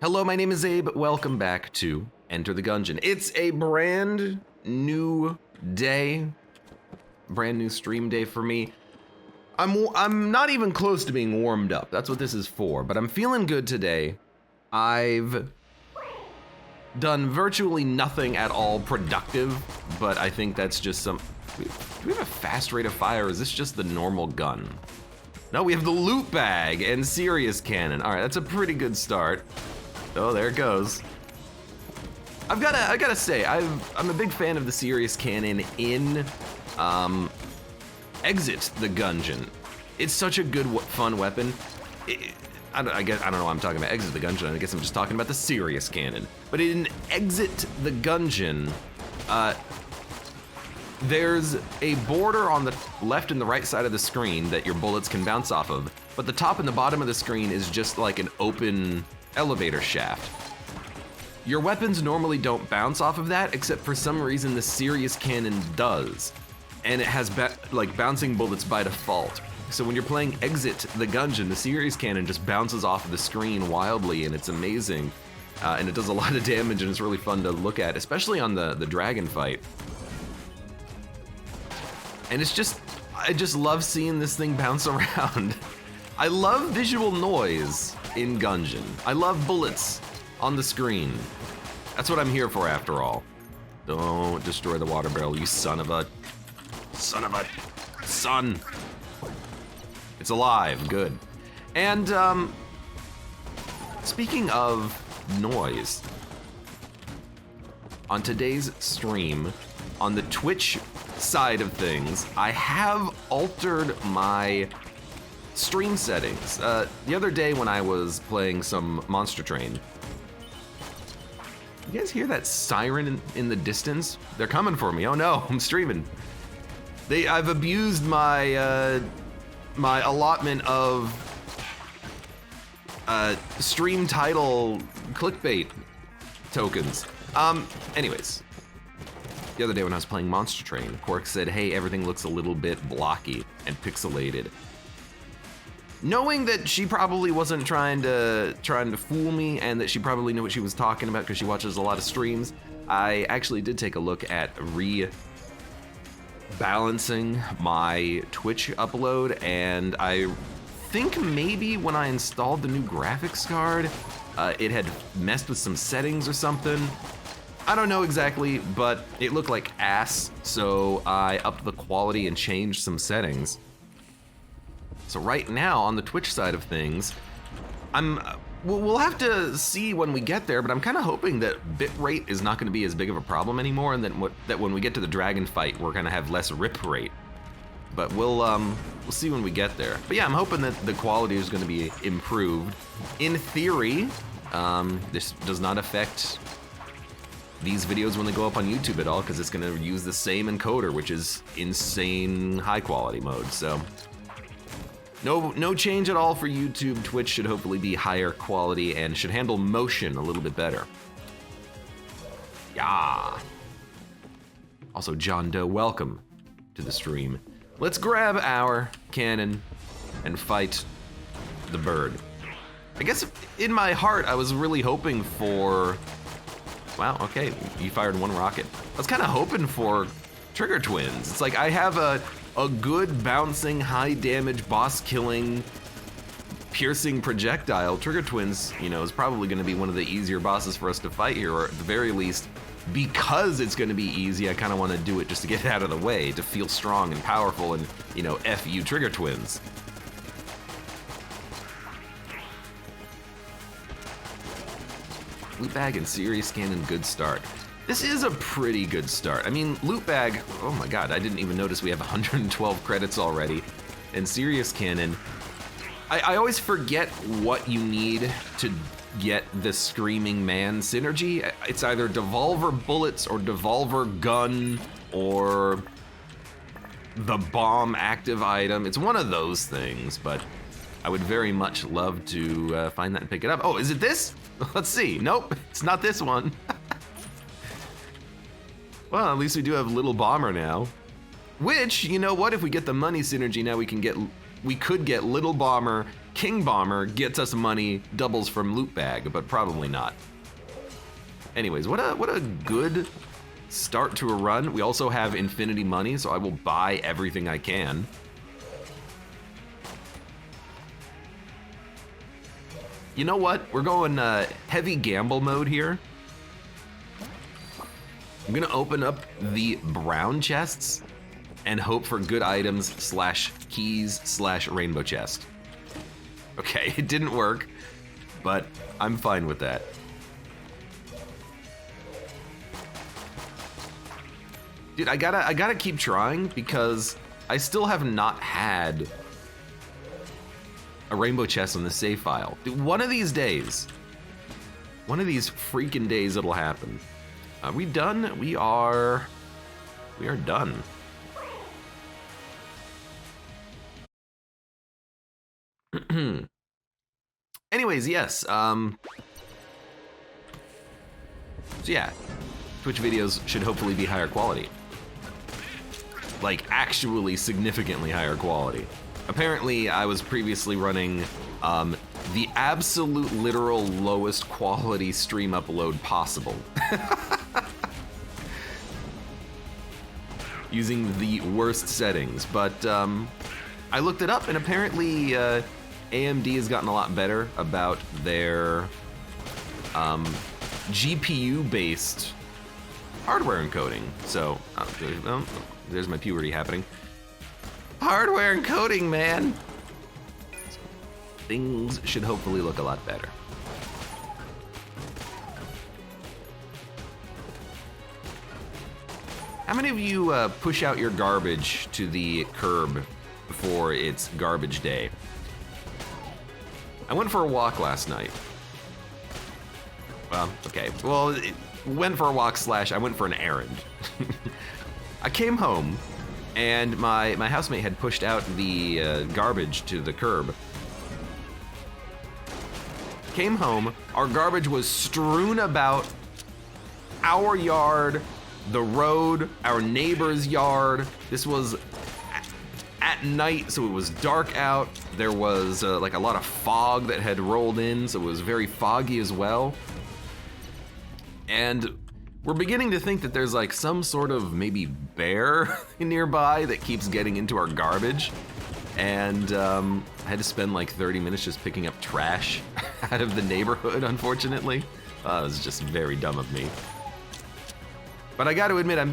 Hello, my name is Abe. Welcome back to Enter the Gungeon. It's a brand new day, brand new stream day for me. I'm not even close to being warmed up. That's what this is for, but I'm feeling good today. I've done virtually nothing at all productive, but I think that's just some... Do we have a fast rate of fire, or is this just the normal gun? No, we have the loot bag and serious cannon. All right, that's a pretty good start. Oh, there it goes. I gotta say, I'm a big fan of the serious cannon in Exit the Gungeon. It's such a good, fun weapon. I don't know what I'm talking about. Exit the Gungeon. I guess I'm just talking about the serious cannon. But in Exit the Gungeon, there's a border on the left and the right side of the screen that your bullets can bounce off of, but the top and the bottom of the screen is just like an open elevator shaft. Your weapons normally don't bounce off of that, except for some reason the serious cannon does. And it has like bouncing bullets by default. So when you're playing Exit the Gungeon, the serious cannon just bounces off of the screen wildly, and it's amazing. And it does a lot of damage, and it's really fun to look at, especially on the dragon fight. And it's just, I just love seeing this thing bounce around. I love visual noise in Gungeon. I love bullets on the screen. That's what I'm here for, after all. Don't destroy the water barrel, you son. It's alive, good. And speaking of noise, on today's stream, on the Twitch side of things, I have altered my stream settings. The other day when I was playing some Monster Train, you guys hear that siren in the distance? They're coming for me. Oh no, I'm streaming. I've abused my my allotment of stream title clickbait tokens. Anyways, the other day when I was playing Monster Train, Quark said, hey, everything looks a little bit blocky and pixelated. Knowing that she probably wasn't trying to fool me, and that she probably knew what she was talking about because she watches a lot of streams, I actually did take a look at rebalancing my Twitch upload, and I think maybe when I installed the new graphics card, it had messed with some settings or something. I don't know exactly, but it looked like ass, so I upped the quality and changed some settings. So right now, on the Twitch side of things, we'll have to see when we get there, but I'm kind of hoping that bitrate is not going to be as big of a problem anymore, and that when we get to the dragon fight, we're going to have less rip rate. But we'll see when we get there. But yeah, I'm hoping that the quality is going to be improved. In theory, this does not affect these videos when they go up on YouTube at all, because it's going to use the same encoder, which is insane high quality mode. So no change at all for YouTube. Twitch should hopefully be higher quality and should handle motion a little bit better. Yeah. Also, John Doe, welcome to the stream. Let's grab our cannon and fight the bird. I guess in my heart, I was really hoping for... Wow, okay, you fired one rocket. I was kind of hoping for trigger twins. It's like I have a good bouncing, high damage, boss killing, piercing projectile. Trigger twins, you know, is probably gonna be one of the easier bosses for us to fight here, or at the very least, because it's gonna be easy, I kind of want to do it just to get it out of the way, to feel strong and powerful and, you know, F you trigger twins. Loot bag and serious cannon, good start. This is a pretty good start. I mean, loot bag, oh my god, I didn't even notice we have 112 credits already. And serious cannon, I always forget what you need to get the Screaming Man synergy. It's either Devolver bullets or Devolver gun or the bomb active item. It's one of those things, but I would very much love to find that and pick it up. Oh, is it this? Let's see. Nope, it's not this one. Well, at least we do have Little Bomber now. Which, you know what, if we get the money synergy now, we could get Little Bomber King Bomber gets us money, doubles from loot bag, but probably not. Anyways, what a good start to a run. We also have infinity money, so I will buy everything I can. You know what? We're going heavy gamble mode here. I'm gonna open up the brown chests and hope for good items slash keys slash rainbow chest. Okay, it didn't work, but I'm fine with that. Dude, I gotta keep trying because I still have not had a rainbow chest on the save file. Dude, one of these days, one of these freaking days it'll happen. Are we done? We are done. Anyways, yes, so yeah, Twitch videos should hopefully be higher quality. Like, actually significantly higher quality. Apparently, I was previously running the absolute literal lowest quality stream upload possible. Using the worst settings, but I looked it up and apparently AMD has gotten a lot better about their GPU-based hardware encoding. So, there's my puberty happening. Hardware encoding, man! So, things should hopefully look a lot better. How many of you push out your garbage to the curb before it's garbage day? I went for a walk last night. Well, okay. Well, went for a walk slash I went for an errand. I came home and my housemate had pushed out the garbage to the curb. Came home, our garbage was strewn about our yard, the road, our neighbor's yard. This was at night, so it was dark out. There was like a lot of fog that had rolled in, so it was very foggy as well. And we're beginning to think that there's like some sort of maybe bear nearby that keeps getting into our garbage. And I had to spend like 30 minutes just picking up trash out of the neighborhood, unfortunately. It was just very dumb of me. But I got to admit, I'm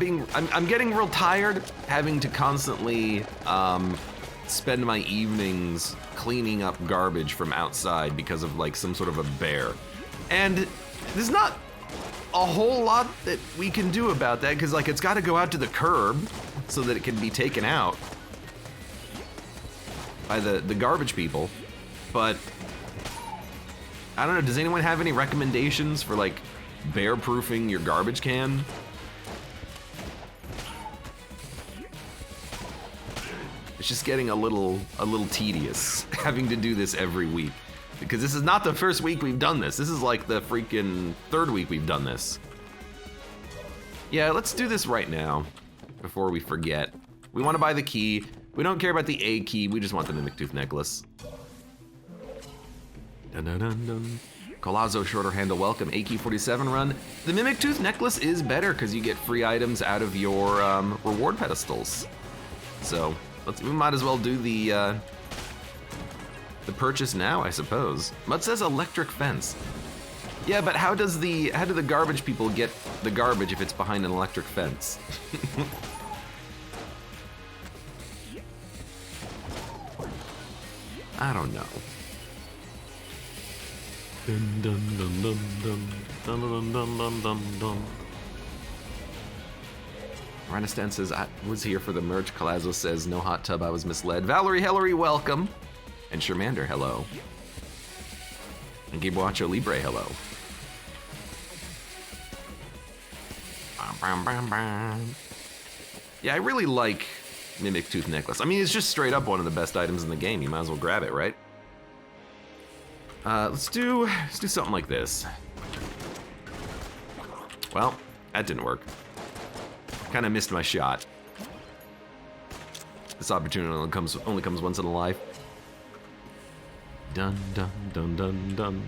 getting real tired having to constantly spend my evenings cleaning up garbage from outside because of like some sort of a bear. And there's not a whole lot that we can do about that because like it's got to go out to the curb so that it can be taken out by the garbage people. But I don't know, does anyone have any recommendations for like bear-proofing your garbage can? It's just getting a little tedious having to do this every week. Because this is not the first week we've done this. This is like the freaking third week we've done this. Yeah, let's do this right now before we forget. We want to buy the key. We don't care about the A key. We just want the Mimic Tooth necklace. Dun dun dun dun. Colazo Shorter Handle, welcome. A key 47 run. The Mimic Tooth necklace is better because you get free items out of your reward pedestals. So we might as well do the purchase now, I suppose. Mud says electric fence. Yeah, but how do the garbage people get the garbage if it's behind an electric fence? I don't know. Dun, dun, dun, dun, dun, dun, dun, dun, dun, dun, dun. Renistan says, I was here for the merch. Colazo says, no hot tub, I was misled. Valerie Hillary, welcome. And Shermander, hello. And Gibuacho Libre, hello. Bam, bam, bam, bam. Yeah, I really like Mimic Tooth Necklace. I mean, it's just straight up one of the best items in the game. You might as well grab it, right? Let's do something like this. Well, that didn't work. Kind of missed my shot. This opportunity only comes once in a life. Dun, dun, dun, dun, dun.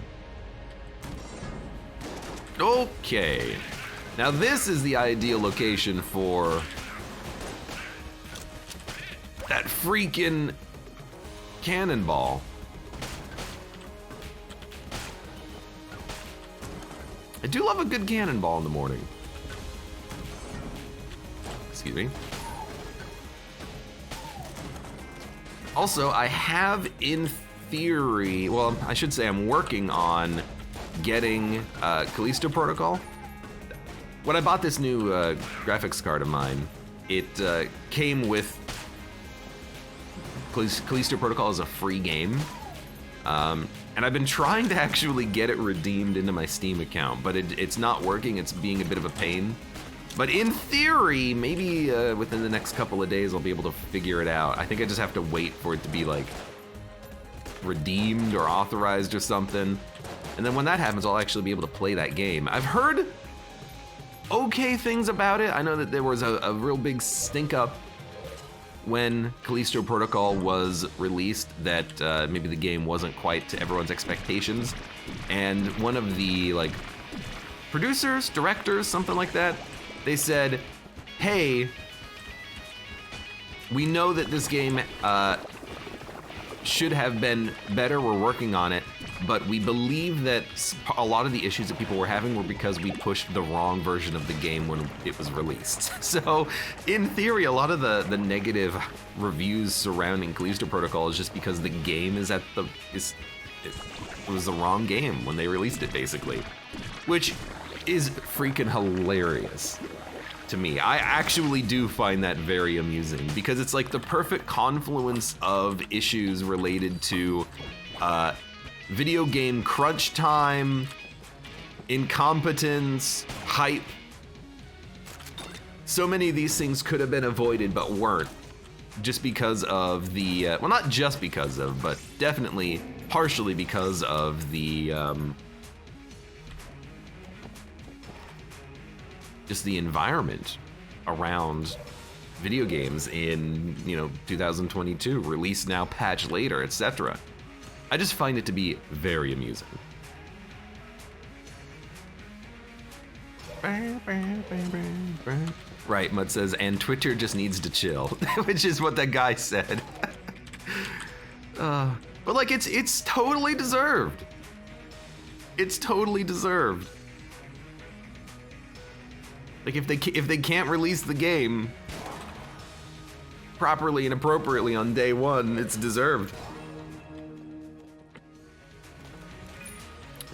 Okay. Now this is the ideal location for that freaking cannonball. I do love a good cannonball in the morning. Excuse me. Also, I have in theory, well, I should say I'm working on getting Callisto Protocol. When I bought this new graphics card of mine, it came with Callisto Protocol as a free game. And I've been trying to actually get it redeemed into my Steam account, but it's not working. It's being a bit of a pain. But in theory, maybe within the next couple of days, I'll be able to figure it out. I think I just have to wait for it to be like redeemed or authorized or something. And then when that happens, I'll actually be able to play that game. I've heard okay things about it. I know that there was a real big stink up when Callisto Protocol was released, that maybe the game wasn't quite to everyone's expectations. And one of the like producers, directors, something like that, they said, hey, we know that this game should have been better, we're working on it, but we believe that a lot of the issues that people were having were because we pushed the wrong version of the game when it was released. So, in theory, a lot of the negative reviews surrounding Callisto Protocol is just because the game is it was the wrong game when they released it, basically. Which is freaking hilarious to me. I actually do find that very amusing because it's like the perfect confluence of issues related to video game crunch time, incompetence, hype. So many of these things could have been avoided but weren't, just because of the, well, not just because of, but definitely partially because of the, just the environment around video games in, 2022, release now, patch later, etc. I just find it to be very amusing. Right, Mud says, and Twitter just needs to chill, which is what that guy said. But like, it's totally deserved. It's totally deserved. Like if they can't release the game properly and appropriately on day one, it's deserved.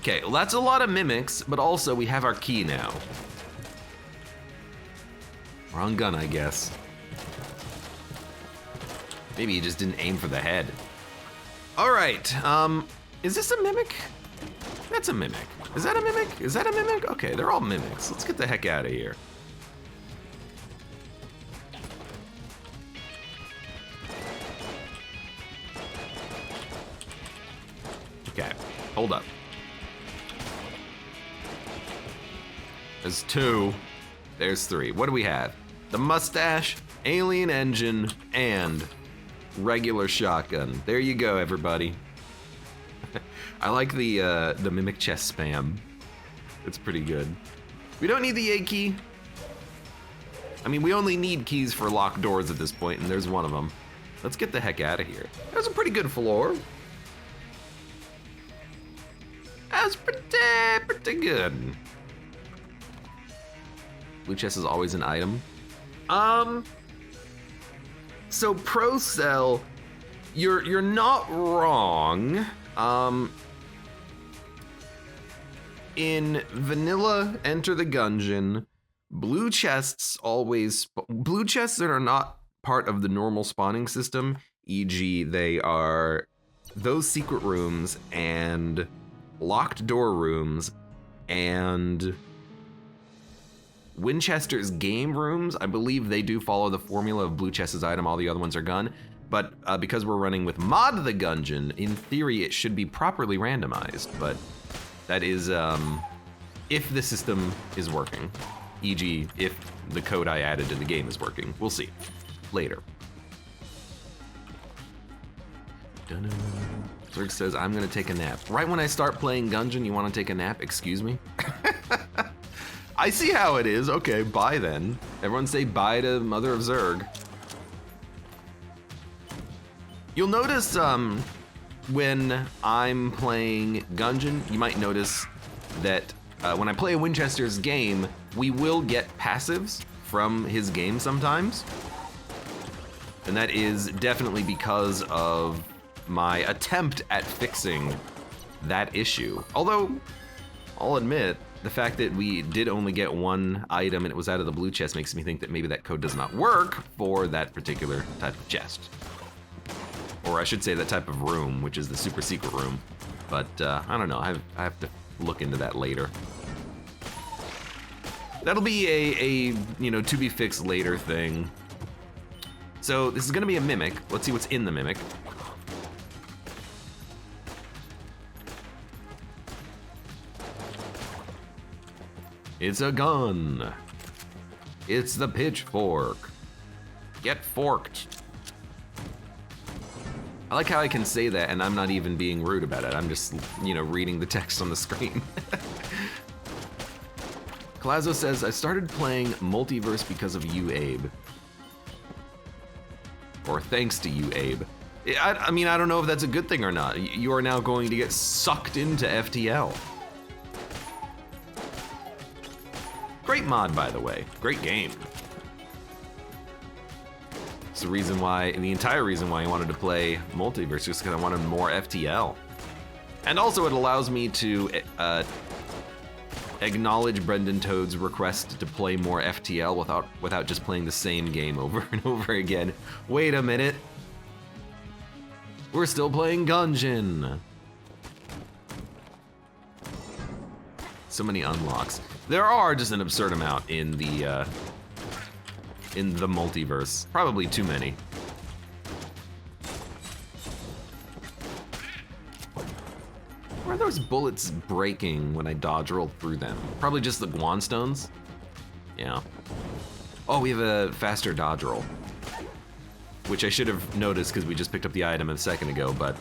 Okay, well that's a lot of mimics, but also we have our key now. Wrong gun, I guess. Maybe he just didn't aim for the head. All right, is this a mimic? That's a mimic. Is that a mimic? Is that a mimic? Okay, they're all mimics. Let's get the heck out of here. Okay, hold up. There's two. There's three. What do we have? The mustache, alien engine, and regular shotgun. There you go, everybody. I like the mimic chest spam. It's pretty good. We don't need the A key. I mean, we only need keys for locked doors at this point, and there's one of them. Let's get the heck out of here. That was a pretty good floor. That was pretty good. Blue chest is always an item. So Pro Cell, you're not wrong. In vanilla Enter the Gungeon, blue chests that are not part of the normal spawning system, e.g. they are those secret rooms and locked door rooms and Winchester's game rooms. I believe they do follow the formula of blue chest is item, all the other ones are gun. But because we're running with Mod the Gungeon, in theory it should be properly randomized, but that is if the system is working, e.g. if the code I added to the game is working. We'll see later. Zerg says, I'm gonna take a nap. Right when I start playing Gungeon, you wanna take a nap? Excuse me? I see how it is. Okay, bye then. Everyone say bye to Mother of Zerg. You'll notice when I'm playing Gungeon, you might notice that when I play a Winchester's game, we will get passives from his game sometimes. And that is definitely because of my attempt at fixing that issue. Although, I'll admit, the fact that we did only get one item and it was out of the blue chest makes me think that maybe that code does not work for that particular type of chest. Or I should say that type of room, which is the super secret room. But I don't know, I have to look into that later. That'll be a to be fixed later thing. So this is gonna be a mimic. Let's see what's in the mimic. It's a gun. It's the pitchfork. Get forked. I like how I can say that and I'm not even being rude about it. I'm just, reading the text on the screen. Calazo says, I started playing Multiverse because of you, Abe. Or thanks to you, Abe. I mean, I don't know if that's a good thing or not. You are now going to get sucked into FTL. Great mod, by the way. Great game. It's the entire reason why I wanted to play Multiverse, just because I wanted more FTL. And also it allows me to acknowledge Brendan Toad's request to play more FTL without just playing the same game over and over again. Wait a minute. We're still playing Gungeon. So many unlocks. There are just an absurd amount in the multiverse. Probably too many. Why are those bullets breaking when I dodge roll through them? Probably just the Guan stones? Yeah. Oh, we have a faster dodge roll. Which I should have noticed because we just picked up the item a second ago, but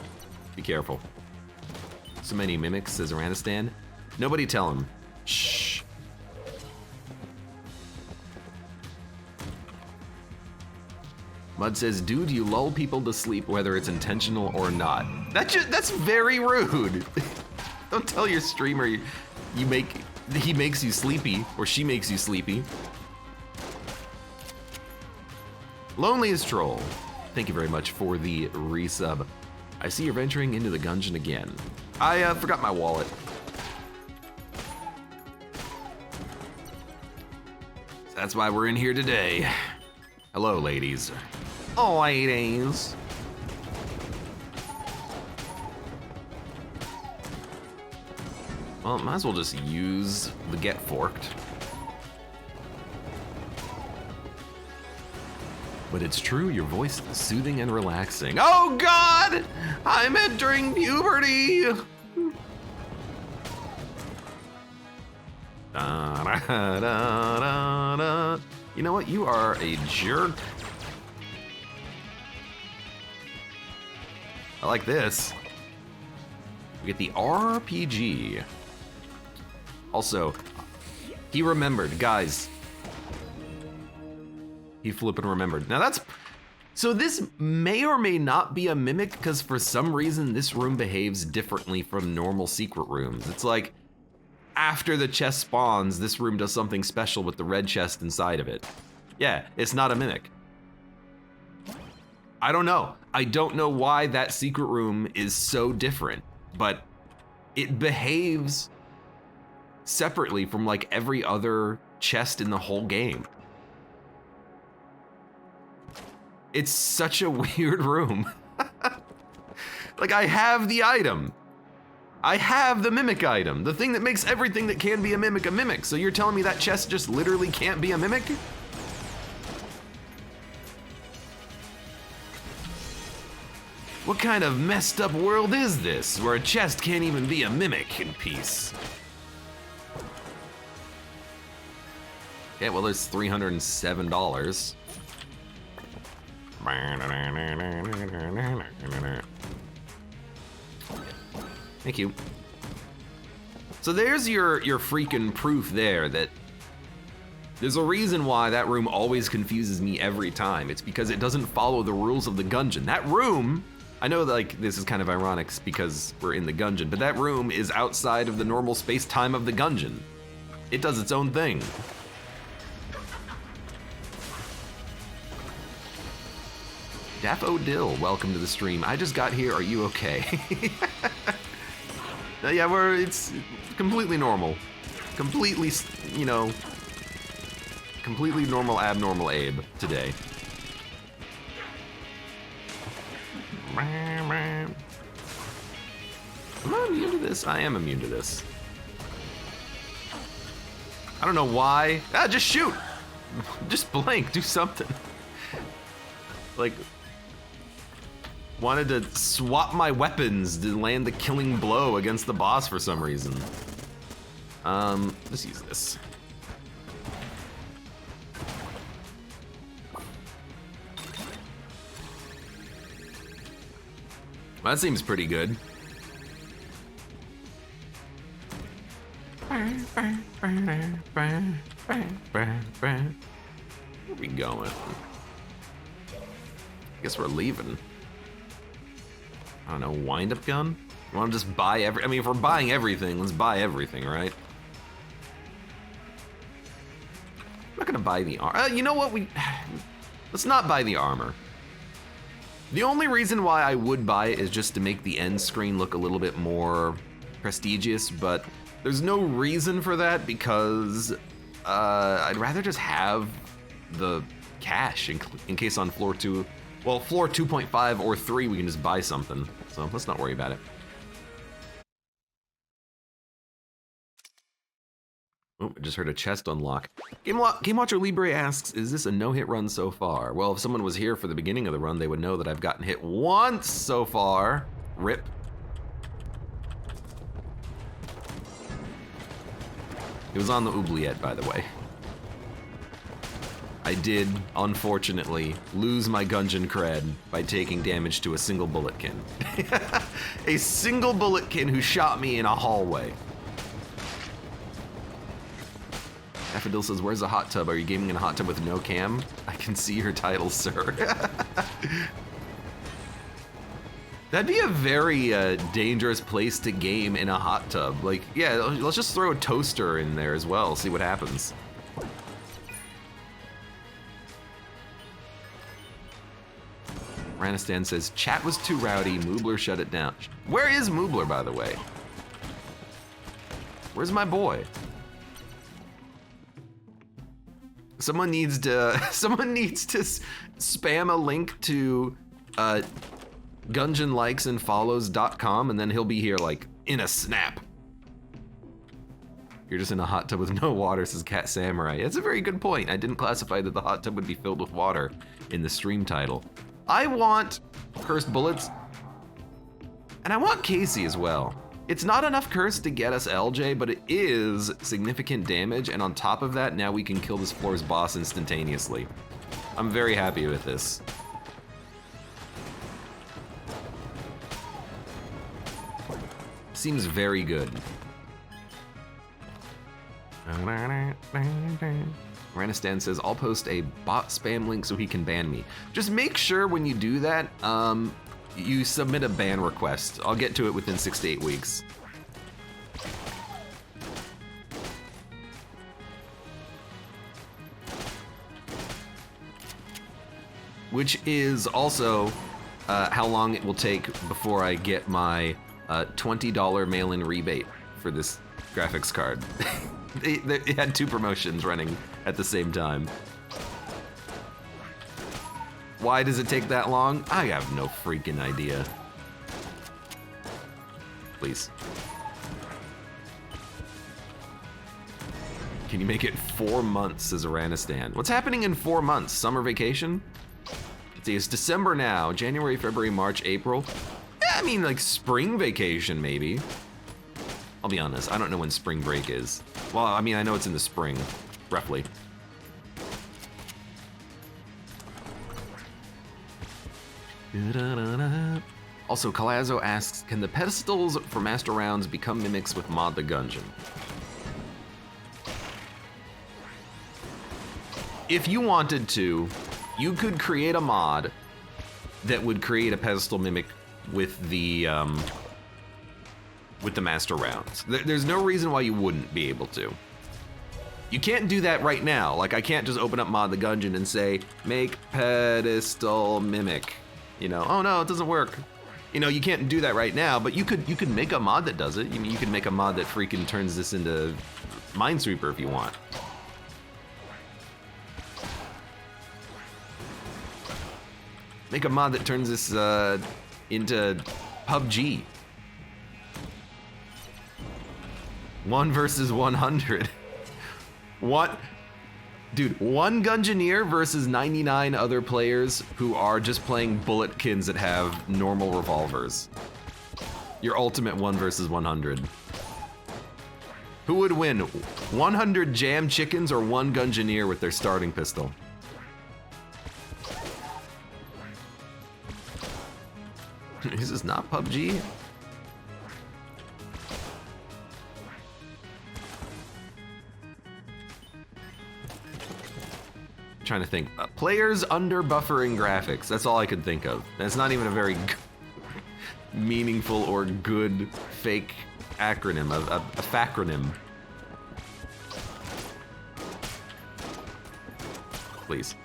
be careful. So many mimics, says Aranistan. Nobody tell him. Shh. Mud says, dude, you lull people to sleep whether it's intentional or not. That's very rude. Don't tell your streamer he makes you sleepy, or she makes you sleepy. Loneliest Troll, thank you very much for the resub. I see you're venturing into the Gungeon again. I forgot my wallet. That's why we're in here today. Hello, ladies. Oh, ladies. Well, might as well just use the get forked. But it's true, your voice is soothing and relaxing. Oh God! I'm entering puberty! Da, da, da, da, da. You know what? You are a jerk. I like this. We get the RPG. Also, he remembered, guys. He flippin' remembered. Now so this may or may not be a mimic because for some reason this room behaves differently from normal secret rooms. It's like after the chest spawns, this room does something special with the red chest inside of it. Yeah, it's not a mimic. I don't know. I don't know why that secret room is so different, but it behaves separately from like every other chest in the whole game. It's such a weird room. Like, I have the item. I have the mimic item, the thing that makes everything that can be a mimic. So you're telling me that chest just literally can't be a mimic? What kind of messed up world is this, where a chest can't even be a mimic in peace? Yeah, well, there's $307. Thank you. So there's your freaking proof there that there's a reason why that room always confuses me every time. It's because it doesn't follow the rules of the Gungeon. That room, I know that, like, this is kind of ironic because we're in the Gungeon, but that room is outside of the normal space-time of the Gungeon. It does its own thing. Daffo Dill, welcome to the stream. I just got here, are you okay? Yeah, it's completely normal. Completely, you know, completely normal, abnormal Abe today. Am I immune to this? I am immune to this. I don't know why. Just shoot! Just blink, do something. Like, wanted to swap my weapons to land the killing blow against the boss for some reason. Let's use this. Well, that seems pretty good. Where are we going? I guess we're leaving. I don't know, wind-up gun? You wanna just buy I mean, if we're buying everything, let's buy everything, right? I'm not gonna buy the armor. You know what, let's not buy the armor. The only reason why I would buy it is just to make the end screen look a little bit more prestigious, but there's no reason for that because I'd rather just have the cash in case on floor 2, well, floor 2.5 or 3 we can just buy something, so let's not worry about it. Oh, I just heard a chest unlock. Game Watcher Libre asks, is this a no-hit run so far? Well, if someone was here for the beginning of the run, they would know that I've gotten hit once so far. Rip. It was on the oubliette, by the way. I did, unfortunately, lose my Gungeon cred by taking damage to a single bulletkin. A single bulletkin who shot me in a hallway. Daffodil says, where's the hot tub? Are you gaming in a hot tub with no cam? I can see your title, sir. That'd be a very dangerous place to game in a hot tub. Like, yeah, let's just throw a toaster in there as well, see what happens. Ranistan says, chat was too rowdy, Moobler shut it down. Where is Moobler, by the way? Where's my boy? Someone needs to spam a link to gungeonlikesandfollows.com and then he'll be here like in a snap. You're just in a hot tub with no water, says Cat Samurai. That's a very good point. I didn't classify that the hot tub would be filled with water in the stream title. I want cursed bullets, and I want Casey as well. It's not enough curse to get us LJ, but it is significant damage, and on top of that, now we can kill this floor's boss instantaneously. I'm very happy with this. Seems very good. Ranistan says, I'll post a bot spam link so he can ban me. Just make sure when you do that, you submit a ban request. I'll get to it within 6 to 8 weeks. Which is also how long it will take before I get my $20 mail-in rebate for this graphics card. They had 2 promotions running at the same time. Why does it take that long? I have no freaking idea. Please. Can you make it 4 months, says Aranistan? What's happening in 4 months? Summer vacation? Let's see, it's December now. January, February, March, April. I mean, like spring vacation, maybe. I'll be honest, I don't know when spring break is. Well, I mean, I know it's in the spring, roughly. Also, Calazo asks, can the pedestals for Master Rounds become mimics with Mod the Gungeon? If you wanted to, you could create a mod that would create a pedestal mimic with the Master Rounds. There's no reason why you wouldn't be able to. You can't do that right now. Like, I can't just open up Mod the Gungeon and say, make pedestal mimic. You know, oh no, it doesn't work. You know, you can't do that right now, but you could make a mod that does it. You could make a mod that freaking turns this into Minesweeper if you want. Make a mod that turns this into PUBG. 1 versus 100. What? Dude, 1 Gungeoneer versus 99 other players who are just playing bulletkins that have normal revolvers. Your ultimate 1 versus 100. Who would win? 100 jam chickens or 1 Gungeoneer with their starting pistol? This is not PUBG. Trying to think. Players under buffering graphics. That's all I could think of. That's not even a very meaningful or good fake acronym, a facronym. Please.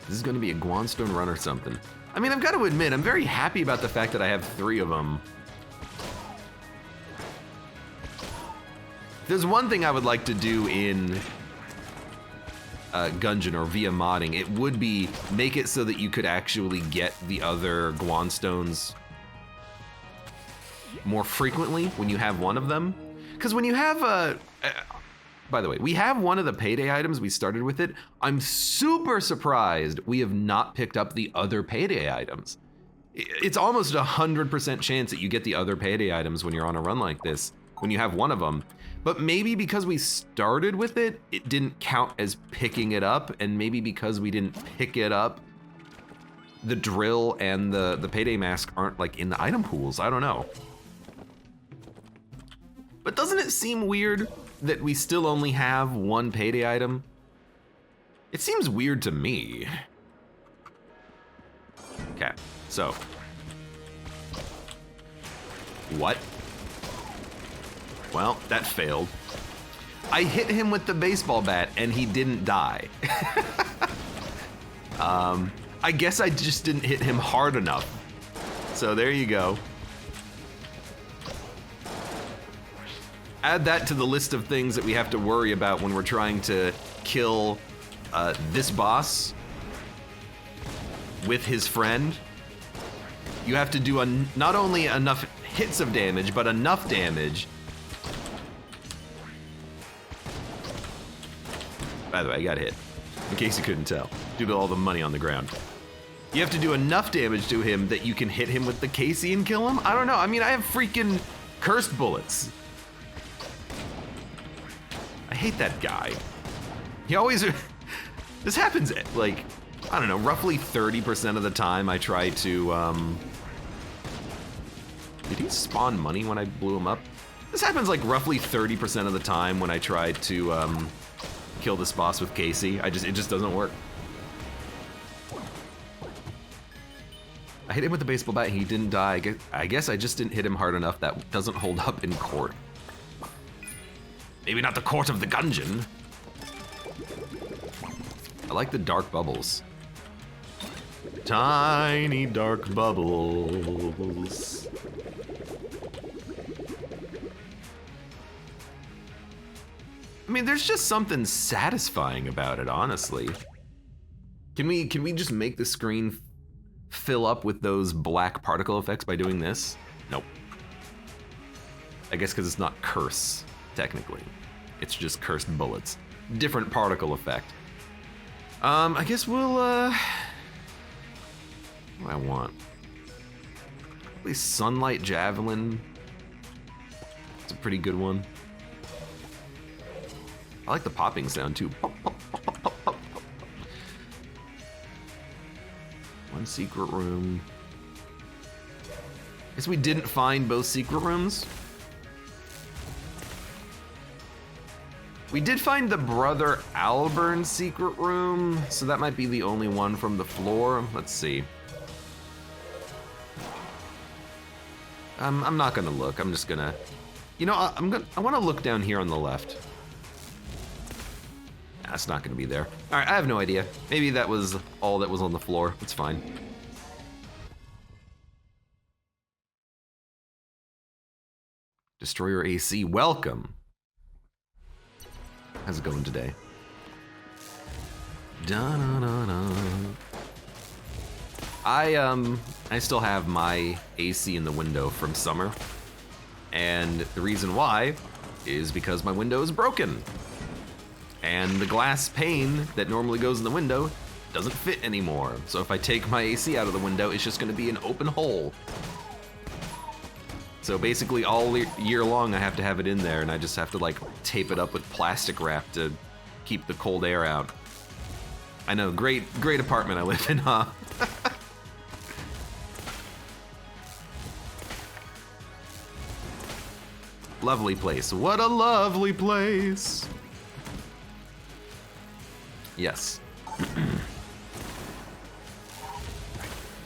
This is gonna be a Guanstone run or something. I mean, I've got to admit, I'm very happy about the fact that I have 3 of them. There's one thing I would like to do in Gungeon or via modding. It would be make it so that you could actually get the other Guanstones more frequently when you have one of them. Because when you have by the way, we have one of the payday items. We started with it. I'm super surprised we have not picked up the other payday items. It's almost 100% chance that you get the other payday items when you're on a run like this, when you have one of them. But maybe because we started with it, it didn't count as picking it up, and maybe because we didn't pick it up, the drill and the payday mask aren't like in the item pools. I don't know. But doesn't it seem weird that we still only have 1 payday item? It seems weird to me. Okay, so. What? Well, that failed. I hit him with the baseball bat and he didn't die. I guess I just didn't hit him hard enough. So there you go. Add that to the list of things that we have to worry about when we're trying to kill this boss with his friend. You have to do not only enough hits of damage, but enough damage. By the way, I got hit, in case you couldn't tell, due to all the money on the ground. You have to do enough damage to him that you can hit him with the Casey and kill him? I don't know, I mean, I have freaking cursed bullets. I hate that guy. He always, this happens like, I don't know, roughly 30% of the time I try to, did he spawn money when I blew him up? This happens like roughly 30% of the time when I try to, kill this boss with Casey. It just doesn't work. I hit him with the baseball bat and he didn't die. I guess I just didn't hit him hard enough. That doesn't hold up in court. Maybe not the court of the Gungeon. I like the dark bubbles. Tiny dark bubbles. I mean, there's just something satisfying about it, honestly. Can we just make the screen fill up with those black particle effects by doing this? Nope. I guess because it's not curse, technically. It's just cursed bullets. Different particle effect. I guess we'll, what do I want? At least Sunlight Javelin. It's a pretty good one. I like the popping sound too. Pop, pop, pop, pop, pop, pop. One secret room. Guess we didn't find both secret rooms. We did find the Brother Albern secret room, so that might be the only one from the floor. Let's see. I'm not gonna look. I'm just gonna, you know, I want to look down here on the left. That's not gonna be there. All right, I have no idea. Maybe that was all that was on the floor. It's fine. Destroyer AC, welcome. How's it going today? I still have my AC in the window from summer, and the reason why is because my window is broken, and the glass pane that normally goes in the window doesn't fit anymore. So if I take my AC out of the window, it's just going to be an open hole. So basically all year long I have to have it in there, and I just have to like tape it up with plastic wrap to keep the cold air out. I know, great apartment I live in, huh? Lovely place. What a lovely place. Yes.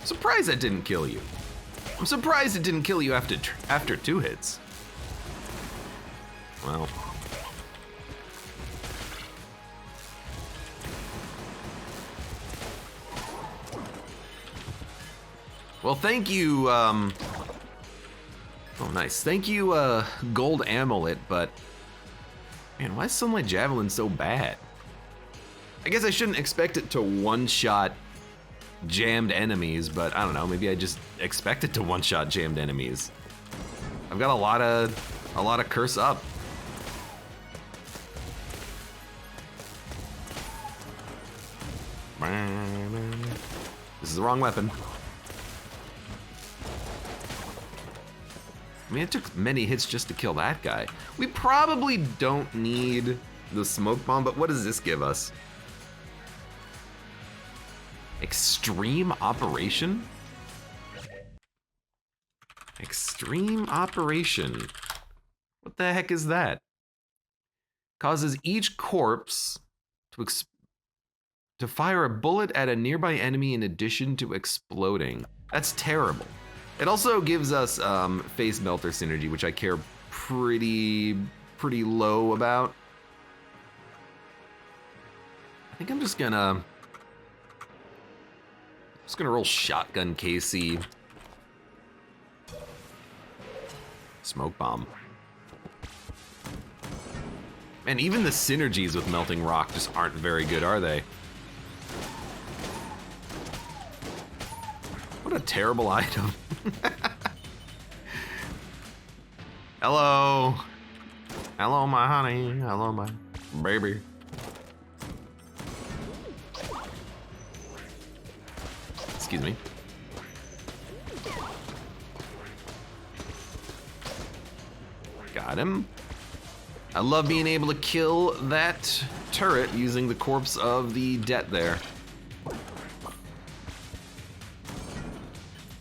Surprised that didn't kill you. I'm surprised it didn't kill you after 2 hits. Well. Well, thank you, oh nice. Thank you, Gold Amulet, but man, why is Sunlight Javelin so bad? I guess I shouldn't expect it to one-shot jammed enemies, but I don't know, maybe I just expect it to one-shot jammed enemies. I've got a lot of curse up. This is the wrong weapon. I mean, it took many hits just to kill that guy. We probably don't need the smoke bomb, but what does this give us? Extreme Operation? Extreme Operation. What the heck is that? Causes each corpse to fire a bullet at a nearby enemy in addition to exploding. That's terrible. It also gives us Face Melter synergy, which I care pretty low about. I think I'm just gonna roll Shotgun KC. Smoke Bomb. Man, even the synergies with Melting Rock just aren't very good, are they? What a terrible item. Hello. Hello, my honey. Hello, my baby. Excuse me. Got him. I love being able to kill that turret using the corpse of the Det there.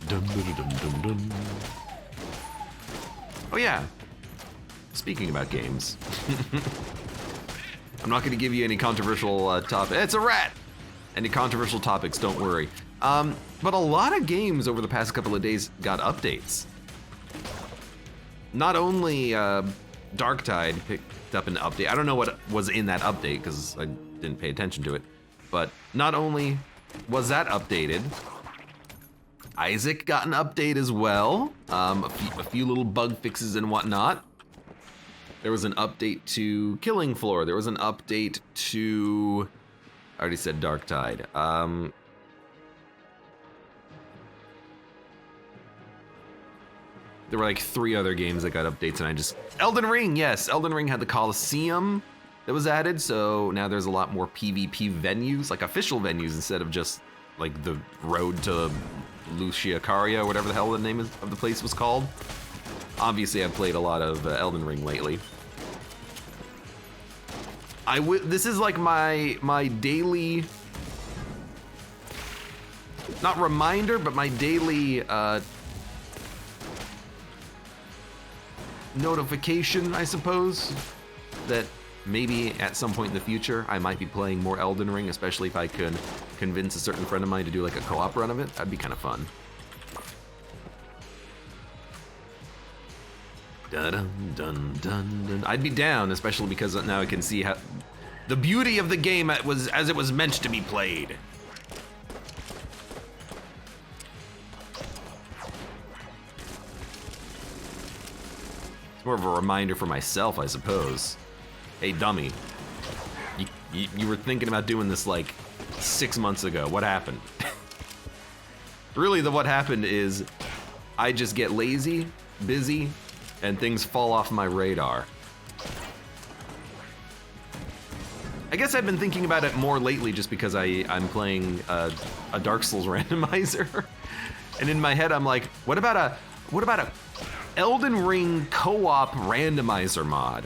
Dum, dum, dum, dum, dum. Oh yeah, speaking about games. I'm not going to give you any controversial topic. It's a rat! Any controversial topics, don't worry. But a lot of games over the past couple of days got updates. Not only Darktide picked up an update. I don't know what was in that update because I didn't pay attention to it. But not only was that updated, Isaac got an update as well. A few little bug fixes and whatnot. There was an update to Killing Floor. There was an update to, I already said Darktide. There were like 3 other games that got updates and I just... Elden Ring, yes! Elden Ring had the Coliseum that was added, so now there's a lot more PvP venues, like official venues instead of just like the road to Lucia Caria, whatever the hell the name of the place was called. Obviously I've played a lot of Elden Ring lately. This is like my daily, not reminder, but my daily notification, I suppose, that maybe at some point in the future I might be playing more Elden Ring, especially if I could convince a certain friend of mine to do like a co-op run of it. That'd be kind of fun. Dun, dun, dun, dun. I'd be down, especially because now I can see how the beauty of the game as it was meant to be played. It's more of a reminder for myself, I suppose. Hey, dummy. You were thinking about doing this like 6 months ago. What happened? Really, what happened is I just get lazy, busy, and things fall off my radar. I guess I've been thinking about it more lately just because I'm playing a Dark Souls randomizer. And in my head, I'm like, what about a Elden Ring co-op randomizer mod?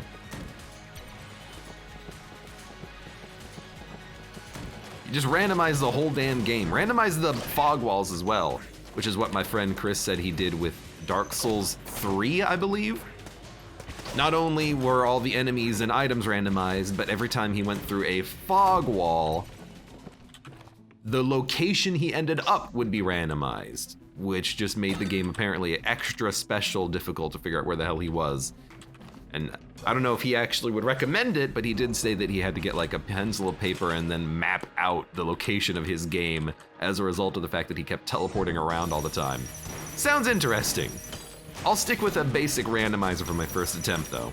You just randomize the whole damn game. Randomize the fog walls as well, which is what my friend Chris said he did with Dark Souls 3, I believe. Not only were all the enemies and items randomized, but every time he went through a fog wall, the location he ended up would be randomized, which just made the game apparently extra special difficult to figure out where the hell he was. And I don't know if he actually would recommend it, but he did say that he had to get like a pencil of paper and then map out the location of his game as a result of the fact that he kept teleporting around all the time. Sounds interesting. I'll stick with a basic randomizer for my first attempt, though.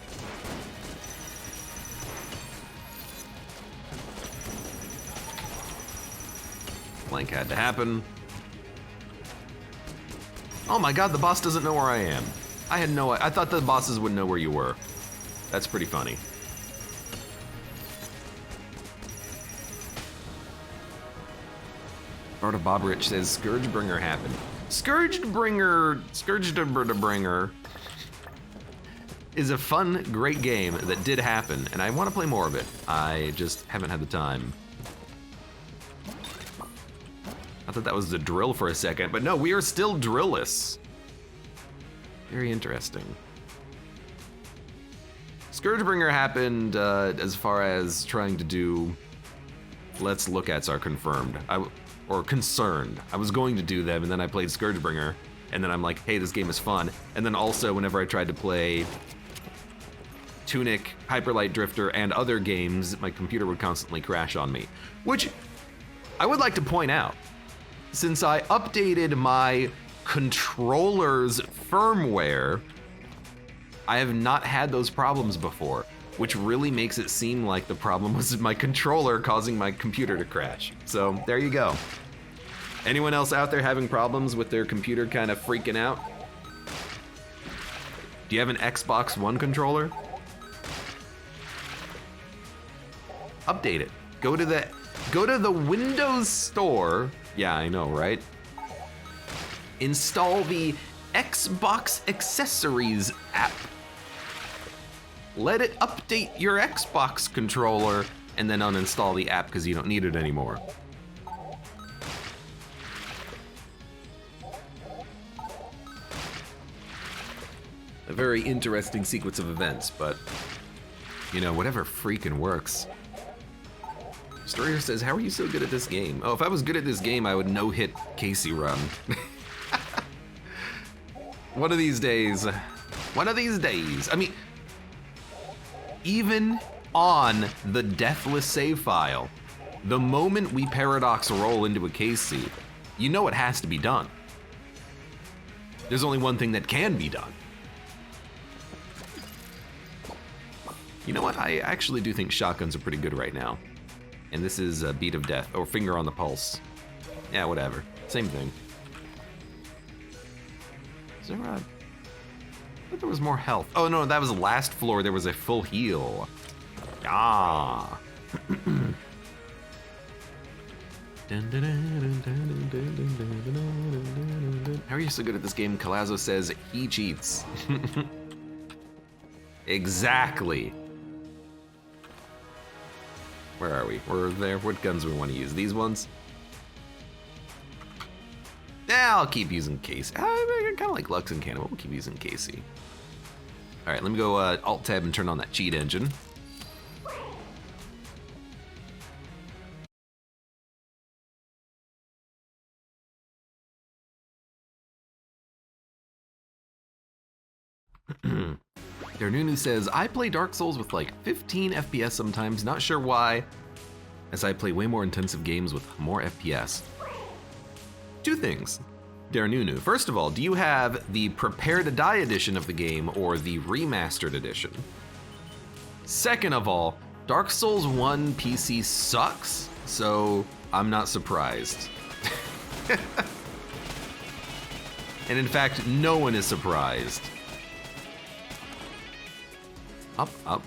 Blank had to happen. Oh my god, the boss doesn't know where I am. I thought the bosses would know where you were. That's pretty funny. Barda Bobrich says Scourgebringer happened. Scourgebringer is a fun, great game that did happen, and I want to play more of it. I just haven't had the time. I thought that was the drill for a second, but no, we are still drillless. Very interesting. Scourgebringer happened as far as trying to do Let's Look Ats are confirmed. Or concerned. I was going to do them, and then I played Scourgebringer, and then I'm like, hey, this game is fun. And then also, whenever I tried to play Tunic, Hyper Light Drifter, and other games, my computer would constantly crash on me. Which I would like to point out, since I updated my controller's firmware, I have not had those problems before, which really makes it seem like the problem was my controller causing my computer to crash. So there you go. Anyone else out there having problems with their computer kind of freaking out? Do you have an Xbox One controller? Update it. Go to the Windows Store. Yeah, I know, right? Install the Xbox Accessories app. Let it update your Xbox controller and then uninstall the app because you don't need it anymore. A very interesting sequence of events, but you know, whatever freaking works. Storier says, how are you so good at this game? Oh, if I was good at this game, I would no-hit Casey run. One of these days. One of these days. I mean, even on the deathless save file, the moment we paradox roll into a Casey, you know it has to be done. There's only one thing that can be done. You know what? I actually do think shotguns are pretty good right now. And this is a Beat of Death, or Finger on the Pulse. Yeah, whatever. Same thing. Is there a... I thought there was more health. Oh no, that was the last floor. There was a full heal. Ah. How are you so good at this game? Calazo says he cheats. Where are we? We're there. What guns do we want to use? These ones? Yeah, I'll keep using Casey. I kind of like Lux and Cannon, but we'll keep using Casey. All right, let me go Alt-Tab and turn on that cheat engine. Darnunu says, I play Dark Souls with like 15 FPS sometimes, not sure why, as I play way more intensive games with more FPS. Two things, Darnunu. First of all, do you have the Prepare to Die edition of the game or the remastered edition? Second of all, Dark Souls 1 PC sucks, so I'm not surprised. And in fact, no one is surprised. Up, up.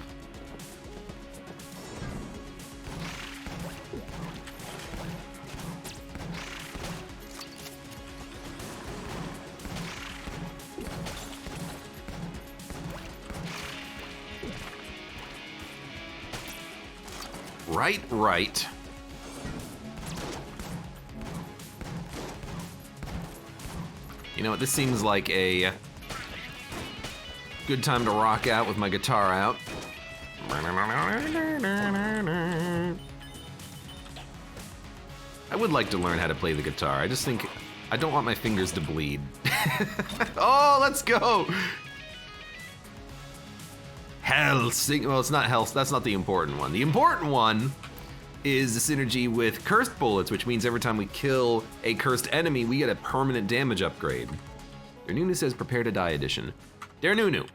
Right, right. You know what, this seems like a good time to rock out with my guitar out. I would like to learn how to play the guitar. I just think I don't want my fingers to bleed. Oh, let's go! Health. Well, it's not health. That's not the important one. The important one is the synergy with cursed bullets, which means every time we kill a cursed enemy, we get a permanent damage upgrade. Darnunu says Prepare to Die edition. Darnunu,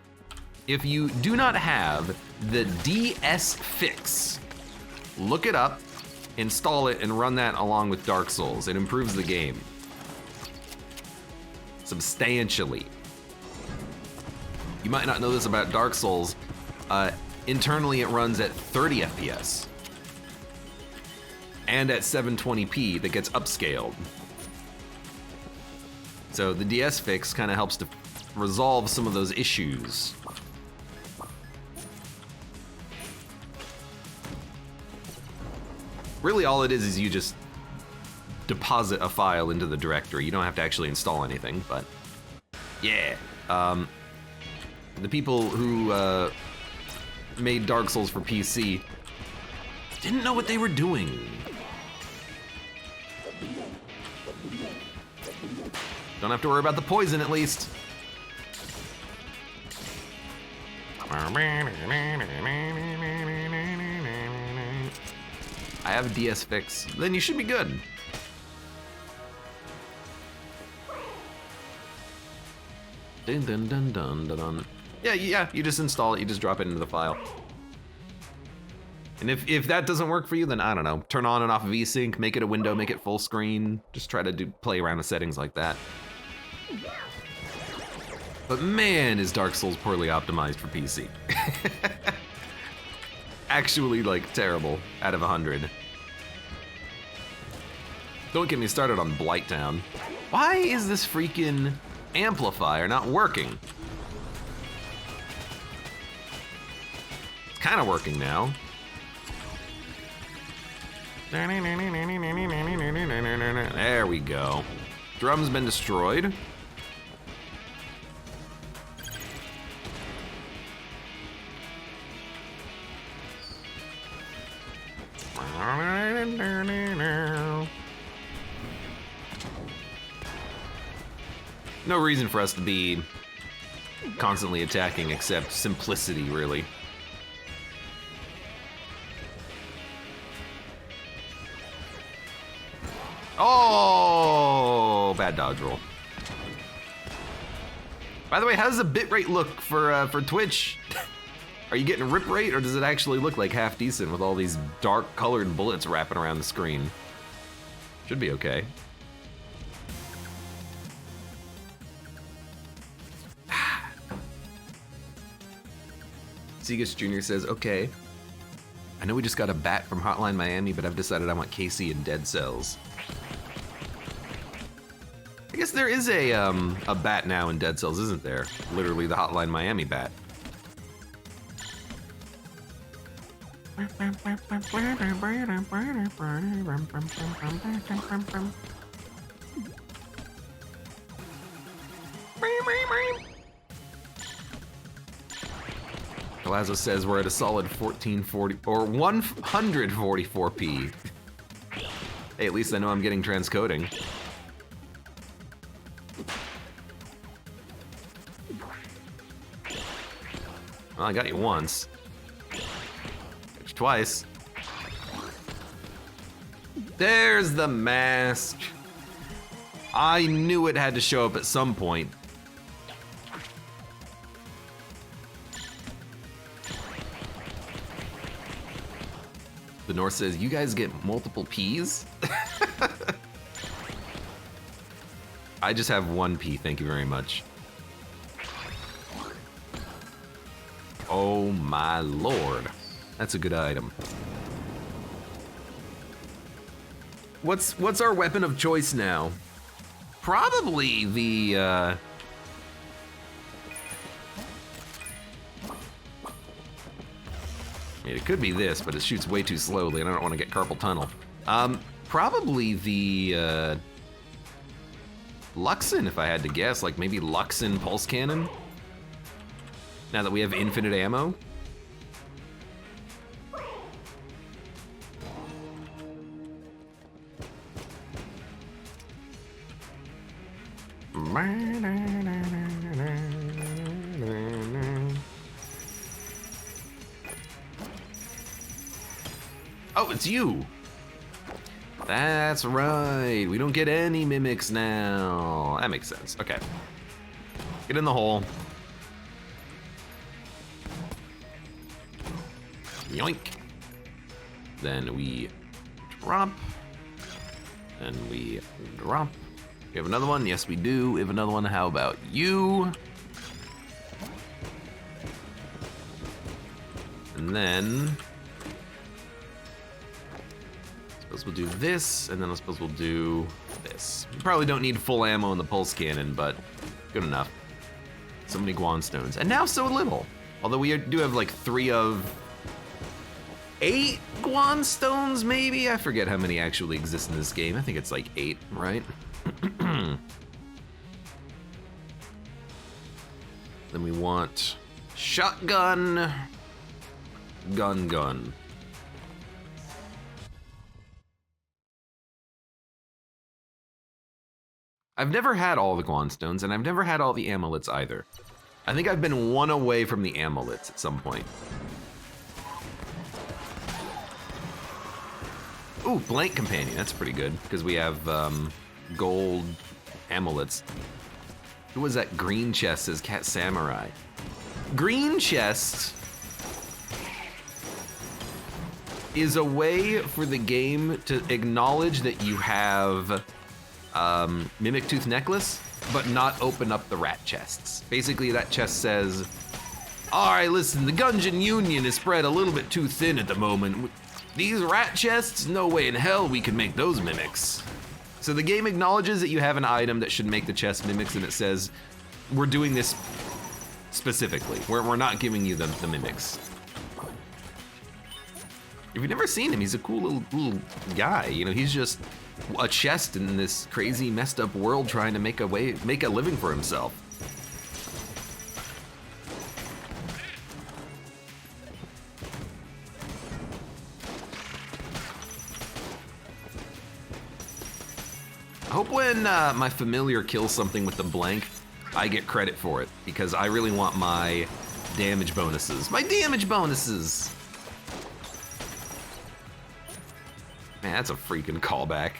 if you do not have the DS fix, look it up, install it, and run that along with Dark Souls. It improves the game substantially. You might not know this about Dark Souls. Internally, it runs at 30 FPS and at 720p that gets upscaled. So the DS fix kind of helps to resolve some of those issues. Really, all it is you just deposit a file into the directory. You don't have to actually install anything, but yeah. The people who made Dark Souls for PC didn't know what they were doing. Don't have to worry about the poison, at least. I have a DS fix, then you should be good. Dun dun dun dun dun dun. Yeah, you just install it, you just drop it into the file. And if that doesn't work for you, then I don't know. Turn on and off VSync, make it a window, make it full screen. Just try to play around with settings like that. But man, is Dark Souls poorly optimized for PC. Actually, like, terrible out of 100. Don't get me started on Blighttown. Why is this freaking amplifier not working? It's kind of working now. There we go. Drum's been destroyed. No reason for us to be constantly attacking except simplicity, really. Oh, bad dodge roll. By the way, how does the bitrate look for Twitch? Are you getting rip rate, or does it actually look like half decent with all these dark colored bullets wrapping around the screen? Should be okay. Segus Jr. says, okay. I know we just got a bat from Hotline Miami, but I've decided I want Casey in Dead Cells. I guess there is a bat now in Dead Cells, isn't there? Literally the Hotline Miami bat. Palazzo says we're at a solid 1440 or 144p. Hey, at least I know I'm getting transcoding. Well, I got you once. Got you twice. There's the mask. I knew it had to show up at some point. The North says, you guys get multiple Ps? I just have one P, thank you very much. Oh my lord. That's a good item. What's our weapon of choice now? Probably the it could be this, but it shoots way too slowly and I don't want to get carpal tunnel. Probably the Luxon, if I had to guess, like maybe Luxon pulse cannon. Now that we have infinite ammo. Oh, it's you. That's right. We don't get any mimics now. That makes sense. Okay. Get in the hole. Yoink. Then we drop. Then we drop. We have another one? Yes, we do. We have another one. How about you? And then I suppose we'll do this, and then I suppose we'll do this. We probably don't need full ammo in the pulse cannon, but good enough. So many Guan stones, and now so little. Although we do have like 3 of 8 Guan stones, maybe? I forget how many actually exist in this game. I think it's like 8, right? Then we want shotgun, gun. I've never had all the Guan stones, and I've never had all the amulets either. I think I've been 1 away from the amulets at some point. Ooh, blank companion, that's pretty good, because we have gold amulets. Who was that green chest, says Cat Samurai? Green chest is a way for the game to acknowledge that you have Mimic Tooth Necklace, but not open up the rat chests. Basically, that chest says, all right, listen, the Gungeon Union is spread a little bit too thin at the moment. These rat chests, no way in hell we can make those mimics. So the game acknowledges that you have an item that should make the chest mimics, and it says, we're doing this specifically. We're not giving you the mimics. If you've never seen him, he's a cool little guy. You know, he's just a chest in this crazy, messed up world trying to make a living for himself. I hope when my familiar kills something with the blank, I get credit for it, because I really want my damage bonuses. My damage bonuses! Man, that's a freaking callback.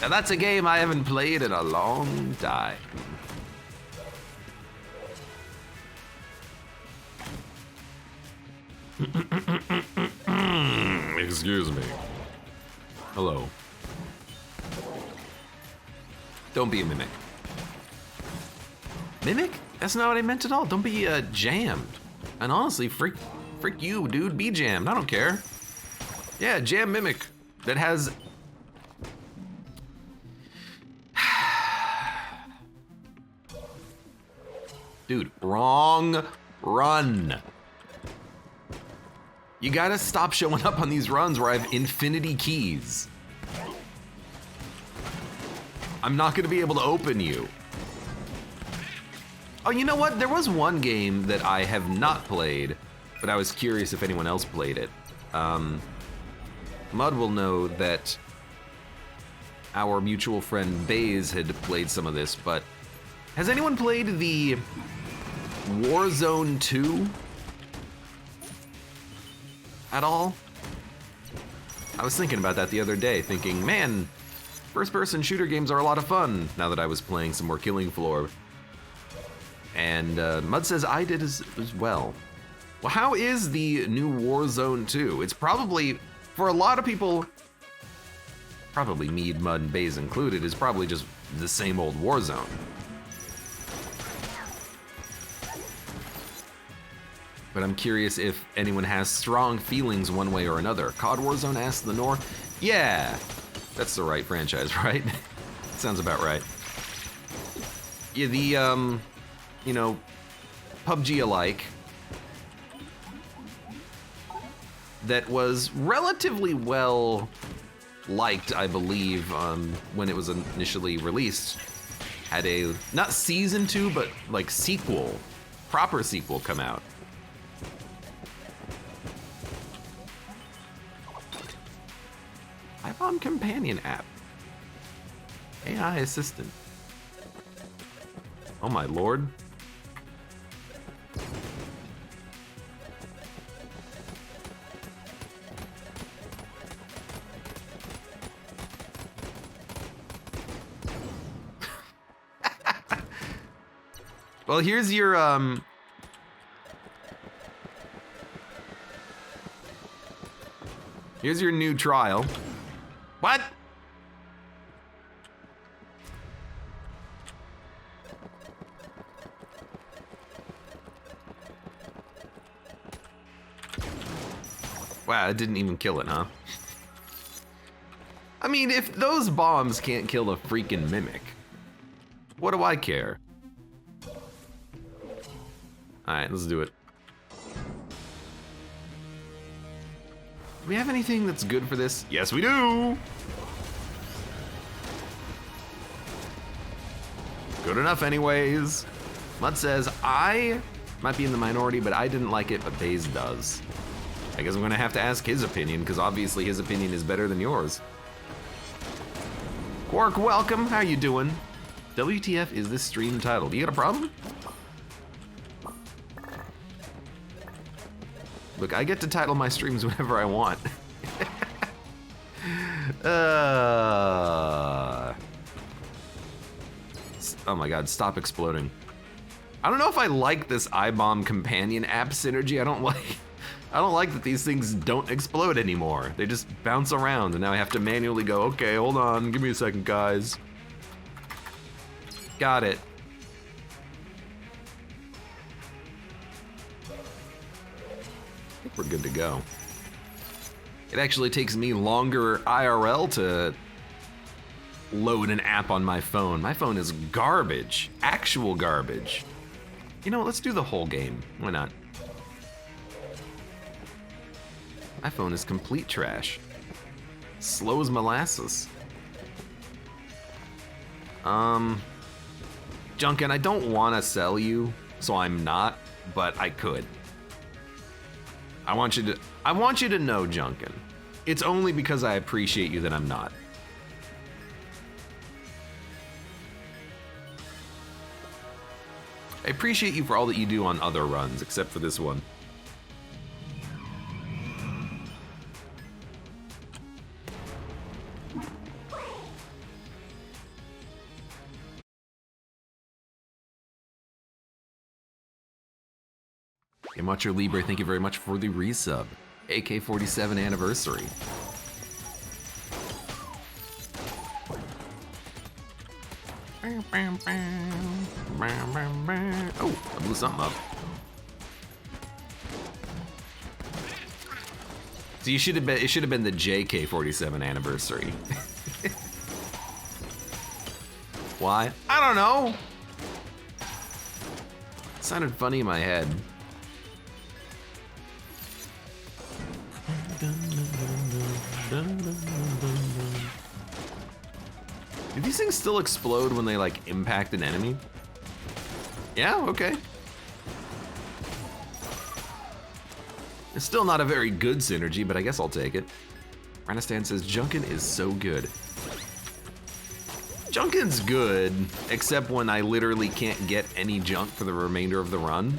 Now that's a game I haven't played in a long time. Excuse me. Hello. Don't be a mimic. Mimic? That's not what I meant at all. Don't be jammed. And honestly, freak you, dude. Be jammed. I don't care. Yeah, jam mimic that has. Dude, wrong run. You gotta stop showing up on these runs where I have infinity keys. I'm not gonna be able to open you. Oh, you know what? There was one game that I have not played, but I was curious if anyone else played it. Mud will know that our mutual friend Baze had played some of this, but has anyone played the Warzone 2 at all? I was thinking about that the other day, thinking, man, first-person shooter games are a lot of fun now that I was playing some more Killing Floor. And Mud says I did as well. Well, how is the new Warzone 2? It's probably, for a lot of people, probably Mead, Mud, and Baze included, is probably just the same old Warzone. But I'm curious if anyone has strong feelings one way or another. COD Warzone asks the North. Yeah, that's the right franchise, right? Sounds about right. Yeah, the, you know, PUBG alike, that was relatively well liked, I believe, when it was initially released, had a, not season 2, but like sequel, proper sequel come out. iPhone companion app. AI assistant. Oh my lord. Well, here's your here's your new trial. What? Wow, it didn't even kill it, huh? I mean, if those bombs can't kill a freaking mimic, what do I care? Alright, let's do it. Do we have anything that's good for this? Yes, we do! Good enough anyways. Mud says, I might be in the minority, but I didn't like it, but Baze does. I guess I'm gonna have to ask his opinion, because obviously his opinion is better than yours. Quark, welcome, how you doing? WTF is this stream titled? You got a problem? Look, I get to title my streams whenever I want. Oh my god, stop exploding. I don't know if I like this iBomb companion app synergy. I don't like that these things don't explode anymore. They just bounce around and now I have to manually go, okay, hold on, give me a second, guys. Got it. I think we're good to go. It actually takes me longer IRL to load an app on my phone. My phone is garbage, actual garbage. You know what, let's do the whole game. Why not? My phone is complete trash. Slow as molasses. Junkin, I don't want to sell you, so I'm not, but I could. I want you to know, Junkin. It's only because I appreciate you that I'm not. I appreciate you for all that you do on other runs, except for this one. Yamacho Libre, thank you very much for the resub. AK-47 anniversary. Oh, I blew something up. So it should have been the JK-47 anniversary. Why? I don't know. It sounded funny in my head. these things still explode when they like impact an enemy? Yeah, okay. It's still not a very good synergy, but I guess I'll take it. Ranistan says, Junkin is so good. Junkin's good, except when I literally can't get any junk for the remainder of the run.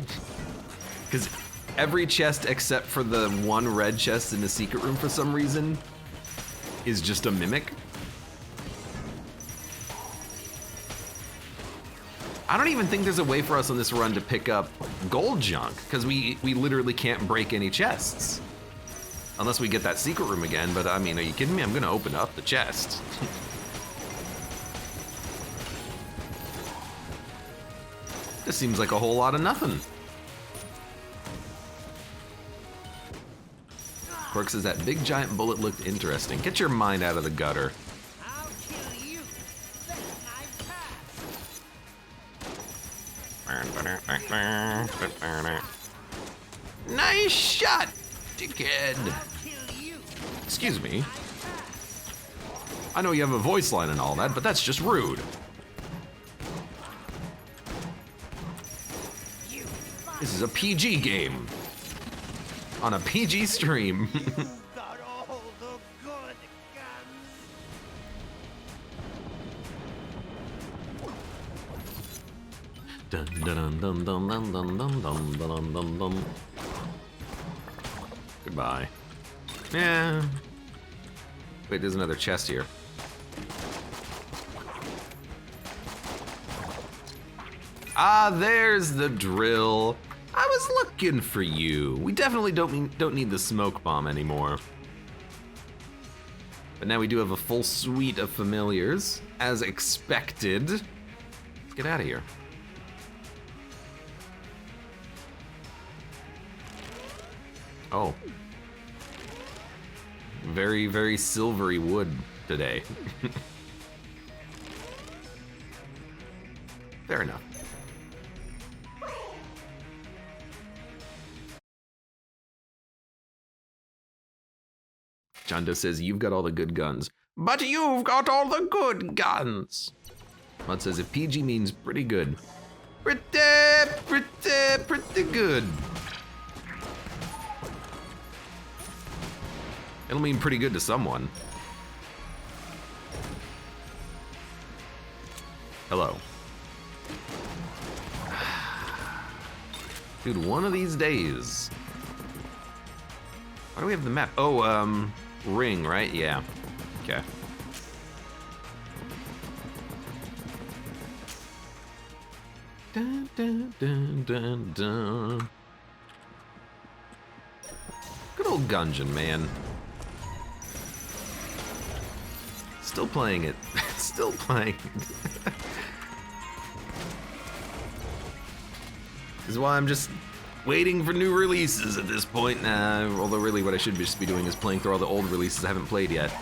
Because every chest except for the one red chest in the secret room for some reason is just a mimic. I don't even think there's a way for us on this run to pick up gold junk, because we literally can't break any chests. Unless we get that secret room again, but I mean, are you kidding me? I'm gonna open up the chest. This seems like a whole lot of nothing. Quirk says that big giant bullet looked interesting. Get your mind out of the gutter. I'll kill you. Then I pass. Nice shot, dickhead. Kill you. Excuse me. I know you have a voice line and all that, but that's just rude. This is a PG game. On a PG stream. Got all the good guns. Dun dun dun dun dun dun dun dun dun dun dun. Goodbye. Yeah. Wait, there's another chest here. Ah, there's the drill. I was looking for you. We definitely don't need the smoke bomb anymore. But now we do have a full suite of familiars, as expected. Let's get out of here. Oh. Very, very silvery wood today. Fair enough. John Doe says, you've got all the good guns. But you've got all the good guns. Mud says, if PG means pretty good. Pretty good. It'll mean pretty good to someone. Hello. Dude, one of these days. Why do we have the map? Oh, ring, right? Yeah. Okay. Dun, dun, dun, dun, dun. Good old Gungeon, man. Still playing it. Still playing it. This is why I'm just waiting for new releases at this point. Although really what I should just be doing is playing through all the old releases I haven't played yet.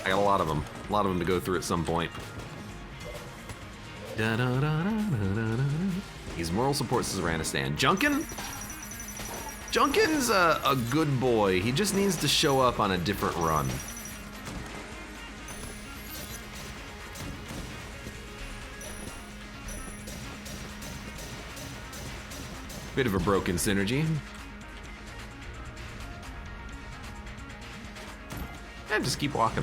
I got a lot of them. A lot of them to go through at some point. He's moral support, says Ranistan. Junkin? Junkin's a good boy. He just needs to show up on a different run. Bit of a broken synergy. Yeah, just keep walking.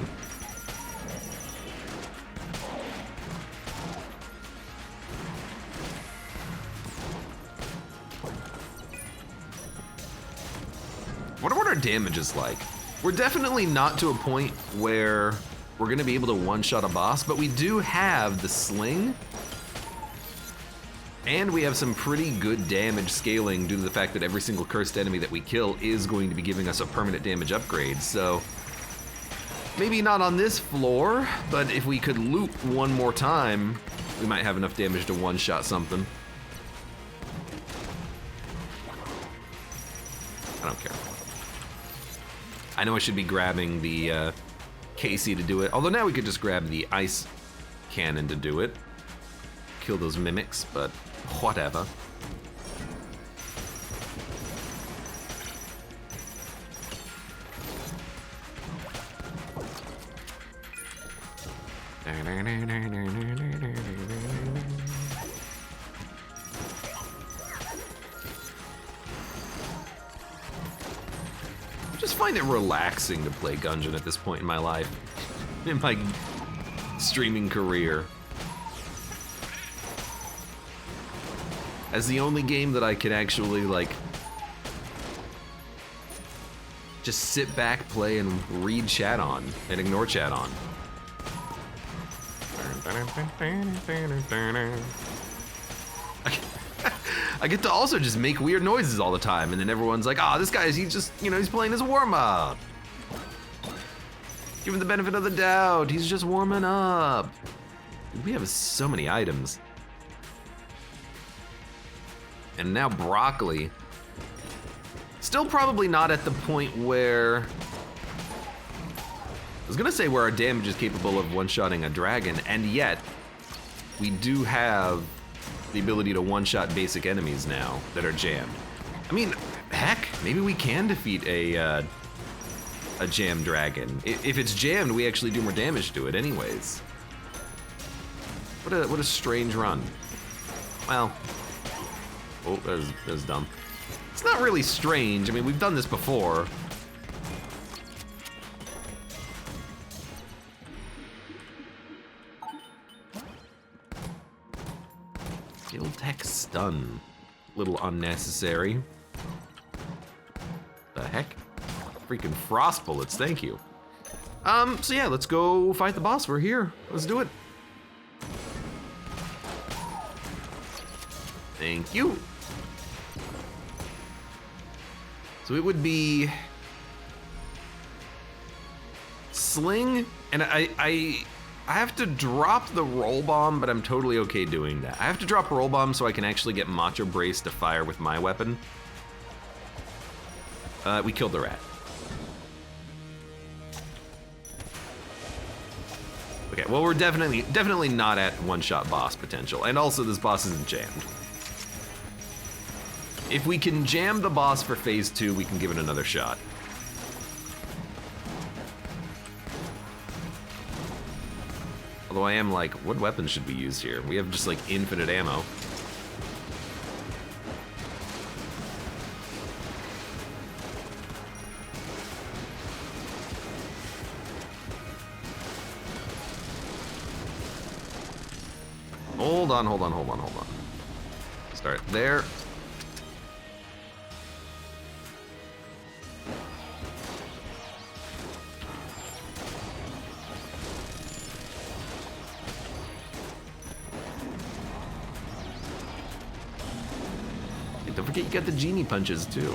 What are our damages like? We're definitely not to a point where we're gonna be able to one-shot a boss, but we do have the sling. And we have some pretty good damage scaling due to the fact that every single cursed enemy that we kill is going to be giving us a permanent damage upgrade. So maybe not on this floor, but if we could loop one more time, we might have enough damage to one-shot something. I don't care. I know I should be grabbing the KC to do it, although now we could just grab the ice cannon to do it. Kill those mimics, but whatever. I just find it relaxing to play Gungeon at this point in my life, in my streaming career. As the only game that I can actually, like, just sit back, play, and read chat on, and ignore chat on. I get to also just make weird noises all the time, and then everyone's like, "Ah, this guy's, he's just, you know, he's playing his warm-up. Give him the benefit of the doubt, he's just warming up." We have so many items. And now broccoli. Still probably not at the point where... I was gonna say where our damage is capable of one-shotting a dragon, and yet we do have the ability to one-shot basic enemies now that are jammed. I mean, heck, maybe we can defeat a jammed dragon. If it's jammed, we actually do more damage to it anyways. What a strange run. Well, oh, that was dumb. It's not really strange. I mean, we've done this before. Skill tech stun. A little unnecessary. The heck? Freaking frost bullets, thank you. So yeah, let's go fight the boss. We're here. Let's do it. Thank you. So it would be sling, and I have to drop the roll bomb, but I'm totally okay doing that. I have to drop roll bomb so I can actually get Macho Brace to fire with my weapon. We killed the rat. Okay, well, we're definitely not at one-shot boss potential, and also this boss isn't jammed. If we can jam the boss for phase 2, we can give it another shot. Although I am like, what weapon should we use here? We have just like infinite ammo. Hold on. Start there. Hey, don't forget you got the genie punches too.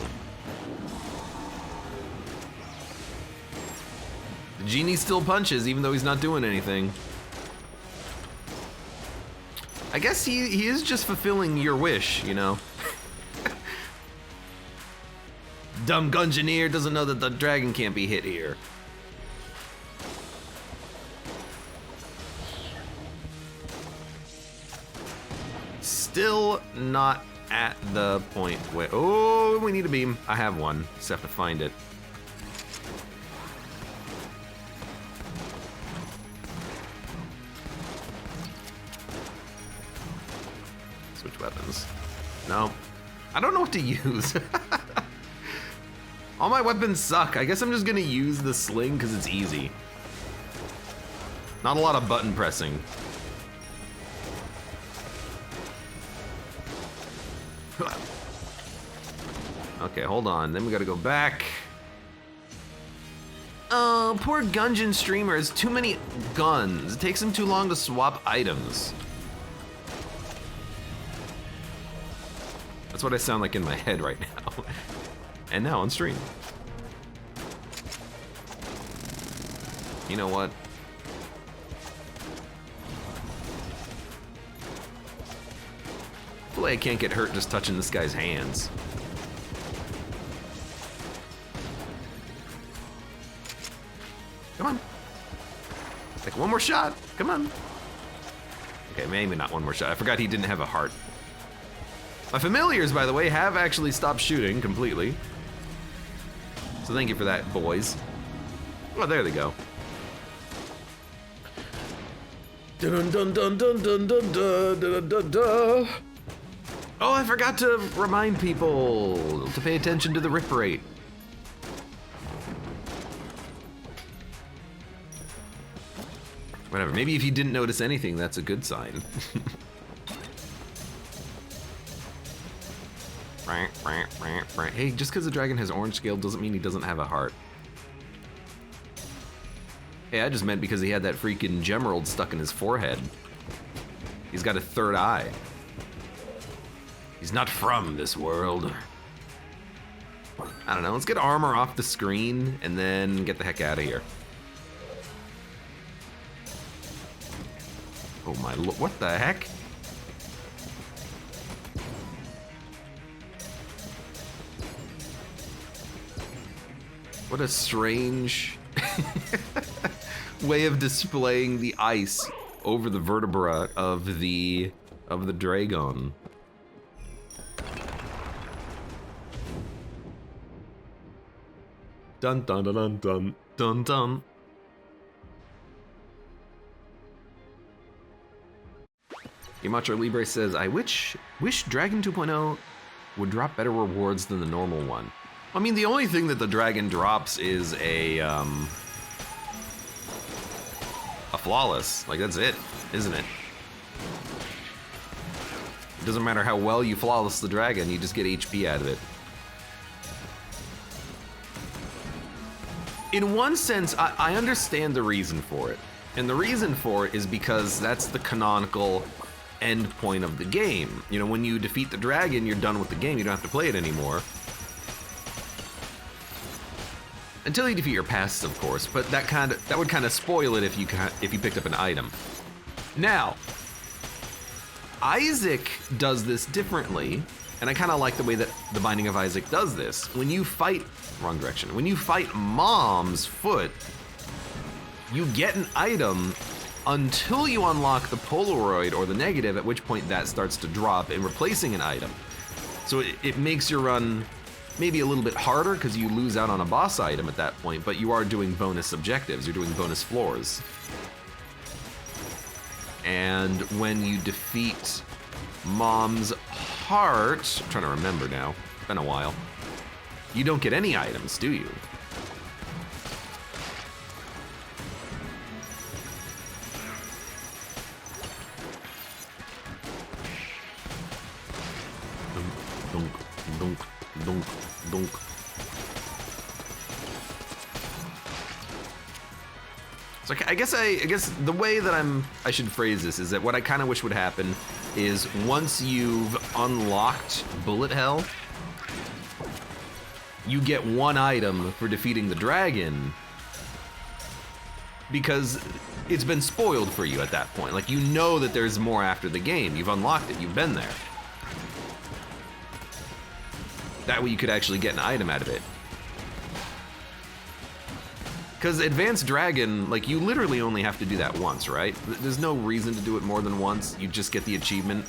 The genie still punches even though he's not doing anything. I guess he is just fulfilling your wish, you know? Dumb Gungeoneer doesn't know that the dragon can't be hit here. Still not at the point where... Oh, we need a beam. I have one. Just have to find it. Switch weapons. No. I don't know what to use. All my weapons suck. I guess I'm just gonna use the sling because it's easy. Not a lot of button pressing. Okay, hold on. Then we gotta go back. Oh, poor Gungeon streamer has too many guns. It takes him too long to swap items. That's what I sound like in my head right now. And now on stream. You know what? Hopefully I can't get hurt just touching this guy's hands. Come on. Like one more shot. Come on. Okay, maybe not one more shot. I forgot he didn't have a heart. My familiars, by the way, have actually stopped shooting completely. So thank you for that, boys. Oh, there they go. Dun dun dun dun dun dun dun dun dun dun. Oh, I forgot to remind people to pay attention to the rip rate. Whatever, maybe if you didn't notice anything, that's a good sign. Hey, just because the dragon has orange scale doesn't mean he doesn't have a heart. Hey, I just meant because he had that freaking gemerald stuck in his forehead. He's got a third eye. He's not from this world. I don't know, let's get armor off the screen and then get the heck out of here. Oh my lord, what the heck? What a strange way of displaying the ice over the vertebra of the dragon. Dun dun dun dun dun dun dun. Yamacho Libre says, I wish Dragon 2.0 would drop better rewards than the normal one. I mean, the only thing that the dragon drops is a flawless. Like, that's it, isn't it? It doesn't matter how well you flawless the dragon, you just get HP out of it. In one sense, I understand the reason for it. And the reason for it is because that's the canonical end point of the game. You know, when you defeat the dragon, you're done with the game. You don't have to play it anymore. Until you defeat your pasts, of course, but that would kind of spoil it if you picked up an item. Now, Isaac does this differently, and I kind of like the way that the Binding of Isaac does this. When you fight, wrong direction, when you fight Mom's foot, you get an item until you unlock the Polaroid or the negative, at which point that starts to drop and replacing an item. So it makes your run maybe a little bit harder because you lose out on a boss item at that point, but you are doing bonus objectives, you're doing bonus floors. And when you defeat Mom's heart, I'm trying to remember now, it's been a while, you don't get any items, do you? Dunk, dunk, dunk, dunk. So I guess the way that I should phrase this is that what I kind of wish would happen is once you've unlocked bullet hell, you get one item for defeating the dragon because it's been spoiled for you at that point. Like, you know that there's more after the game. You've unlocked it, you've been there. That way you could actually get an item out of it. Because Advanced Dragon, like, you literally only have to do that once, right? There's no reason to do it more than once. You just get the achievement.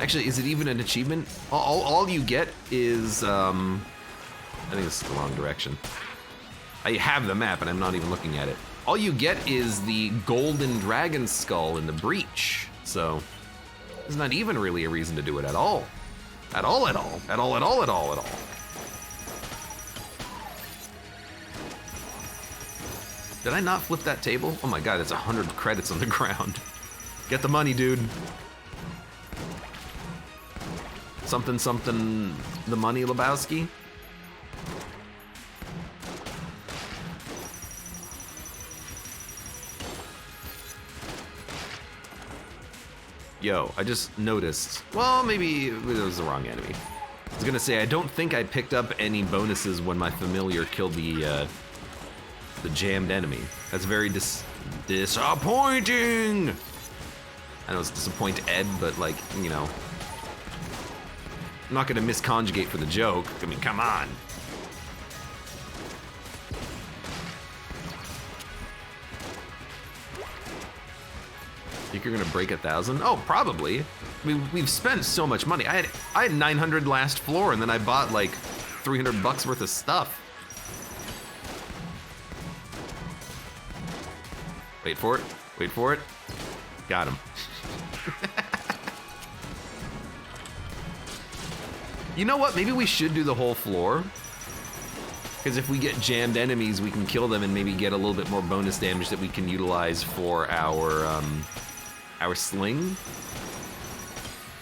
Actually, is it even an achievement? All you get is, I think this is the wrong direction. I have the map and I'm not even looking at it. All you get is the golden dragon skull in the breach. So, there's not even really a reason to do it at all. At all, at all, at all, at all, at all, at all. Did I not flip that table? Oh my god, it's 100 credits on the ground. Get the money, dude. Something, something, the money, Lebowski? Yo, I just noticed. Well, maybe it was the wrong enemy. I was gonna say, I don't think I picked up any bonuses when my familiar killed the jammed enemy. That's very disappointing! I know it's disappoint Ed, but like, you know. I'm not gonna misconjugate for the joke. I mean, come on. Think you're gonna break 1,000? Oh, probably. I mean, we've spent so much money. I had 900 last floor, and then I bought like 300 bucks worth of stuff. Wait for it. Wait for it. Got him. You know what? Maybe we should do the whole floor. Because if we get jammed enemies, we can kill them and maybe get a little bit more bonus damage that we can utilize for our sling.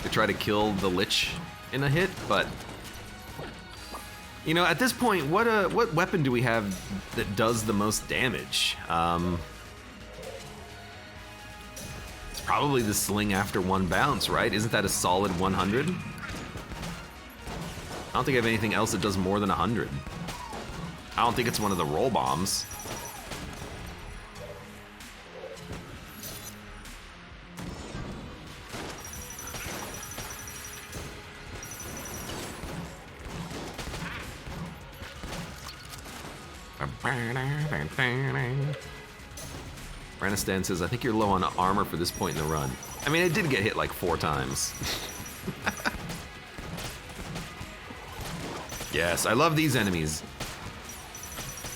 To try to kill the Lich in a hit, but you know, at this point, what weapon do we have that does the most damage? It's probably the sling after one bounce, right? Isn't that a solid 100? I don't think I have anything else that does more than 100. I don't think it's one of the roll bombs. Renistan says, I think you're low on armor for this point in the run. I mean, it did get hit like 4 times. Yes, I love these enemies.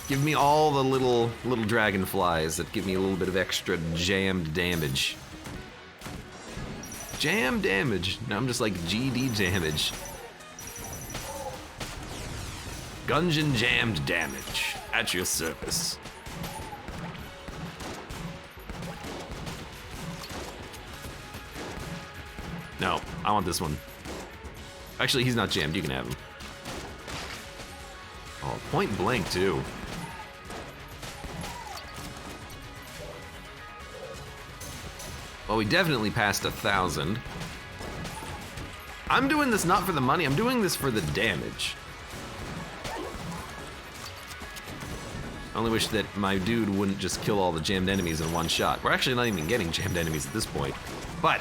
Give me all the little dragonflies that give me a little bit of extra jammed damage. Jam damage. Now I'm just like GD damage. Gungeon jammed damage at your service. No, I want this one. Actually, he's not jammed. You can have him. Oh, point blank too. Well, we definitely passed 1,000. I'm doing this not for the money. I'm doing this for the damage. I only wish that my dude wouldn't just kill all the jammed enemies in one shot. We're actually not even getting jammed enemies at this point. But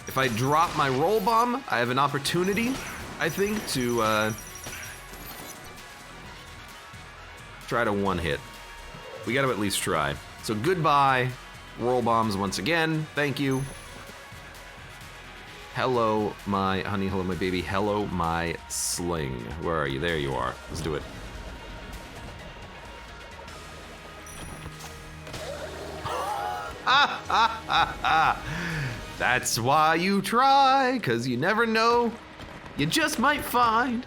if I drop my roll bomb, I have an opportunity, I think, to try to one hit. We gotta at least try. So goodbye, roll bombs once again. Thank you. Hello, my honey. Hello, my baby. Hello, my sling. Where are you? There you are. Let's do it. That's why you try, 'cause you never know. You just might find.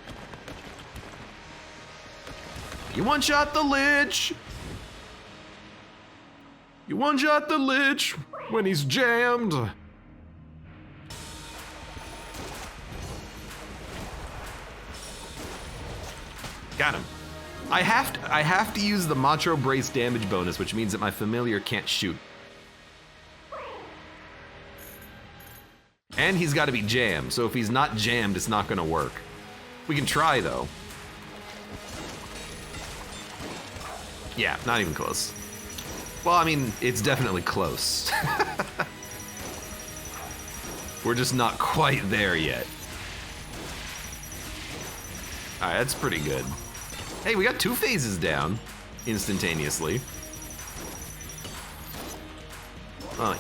You one-shot the Lich. You one-shot the Lich when he's jammed. Got him. I have to use the Macho Brace damage bonus, which means that my familiar can't shoot. And he's got to be jammed, so if he's not jammed, it's not gonna work. We can try though. Yeah, not even close. Well, I mean, it's definitely close. We're just not quite there yet. All right, that's pretty good. Hey, we got 2 phases down instantaneously.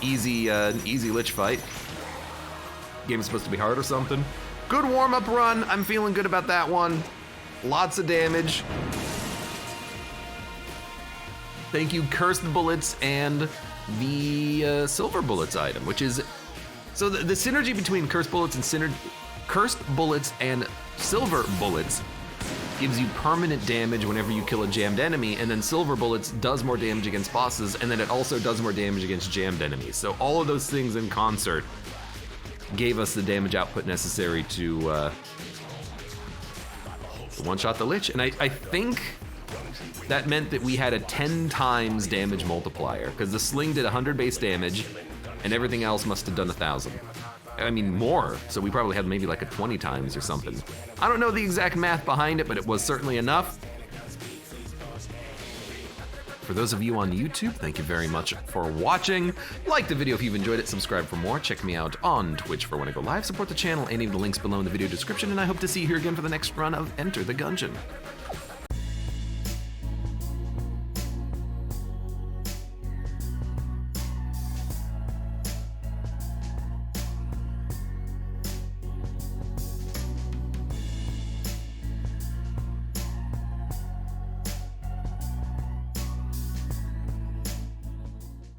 Easy Lich fight. Game's supposed to be hard or something. Good warm-up run. I'm feeling good about that one. Lots of damage. Thank you, Cursed Bullets and the Silver Bullets item, which is... So the synergy between Cursed Bullets and Silver Bullets gives you permanent damage whenever you kill a jammed enemy, and then Silver Bullets does more damage against bosses, and then it also does more damage against jammed enemies. So all of those things in concert gave us the damage output necessary to one-shot the Lich, and I think that meant that we had a 10 times damage multiplier, because the sling did 100 base damage, and everything else must have done 1,000. I mean, more, so we probably had maybe like a 20 times or something. I don't know the exact math behind it, but it was certainly enough. For those of you on YouTube, thank you very much for watching. Like the video if you've enjoyed it, subscribe for more. Check me out on Twitch for when I go live. Support the channel, any of the links below in the video description, and I hope to see you here again for the next run of Enter the Gungeon.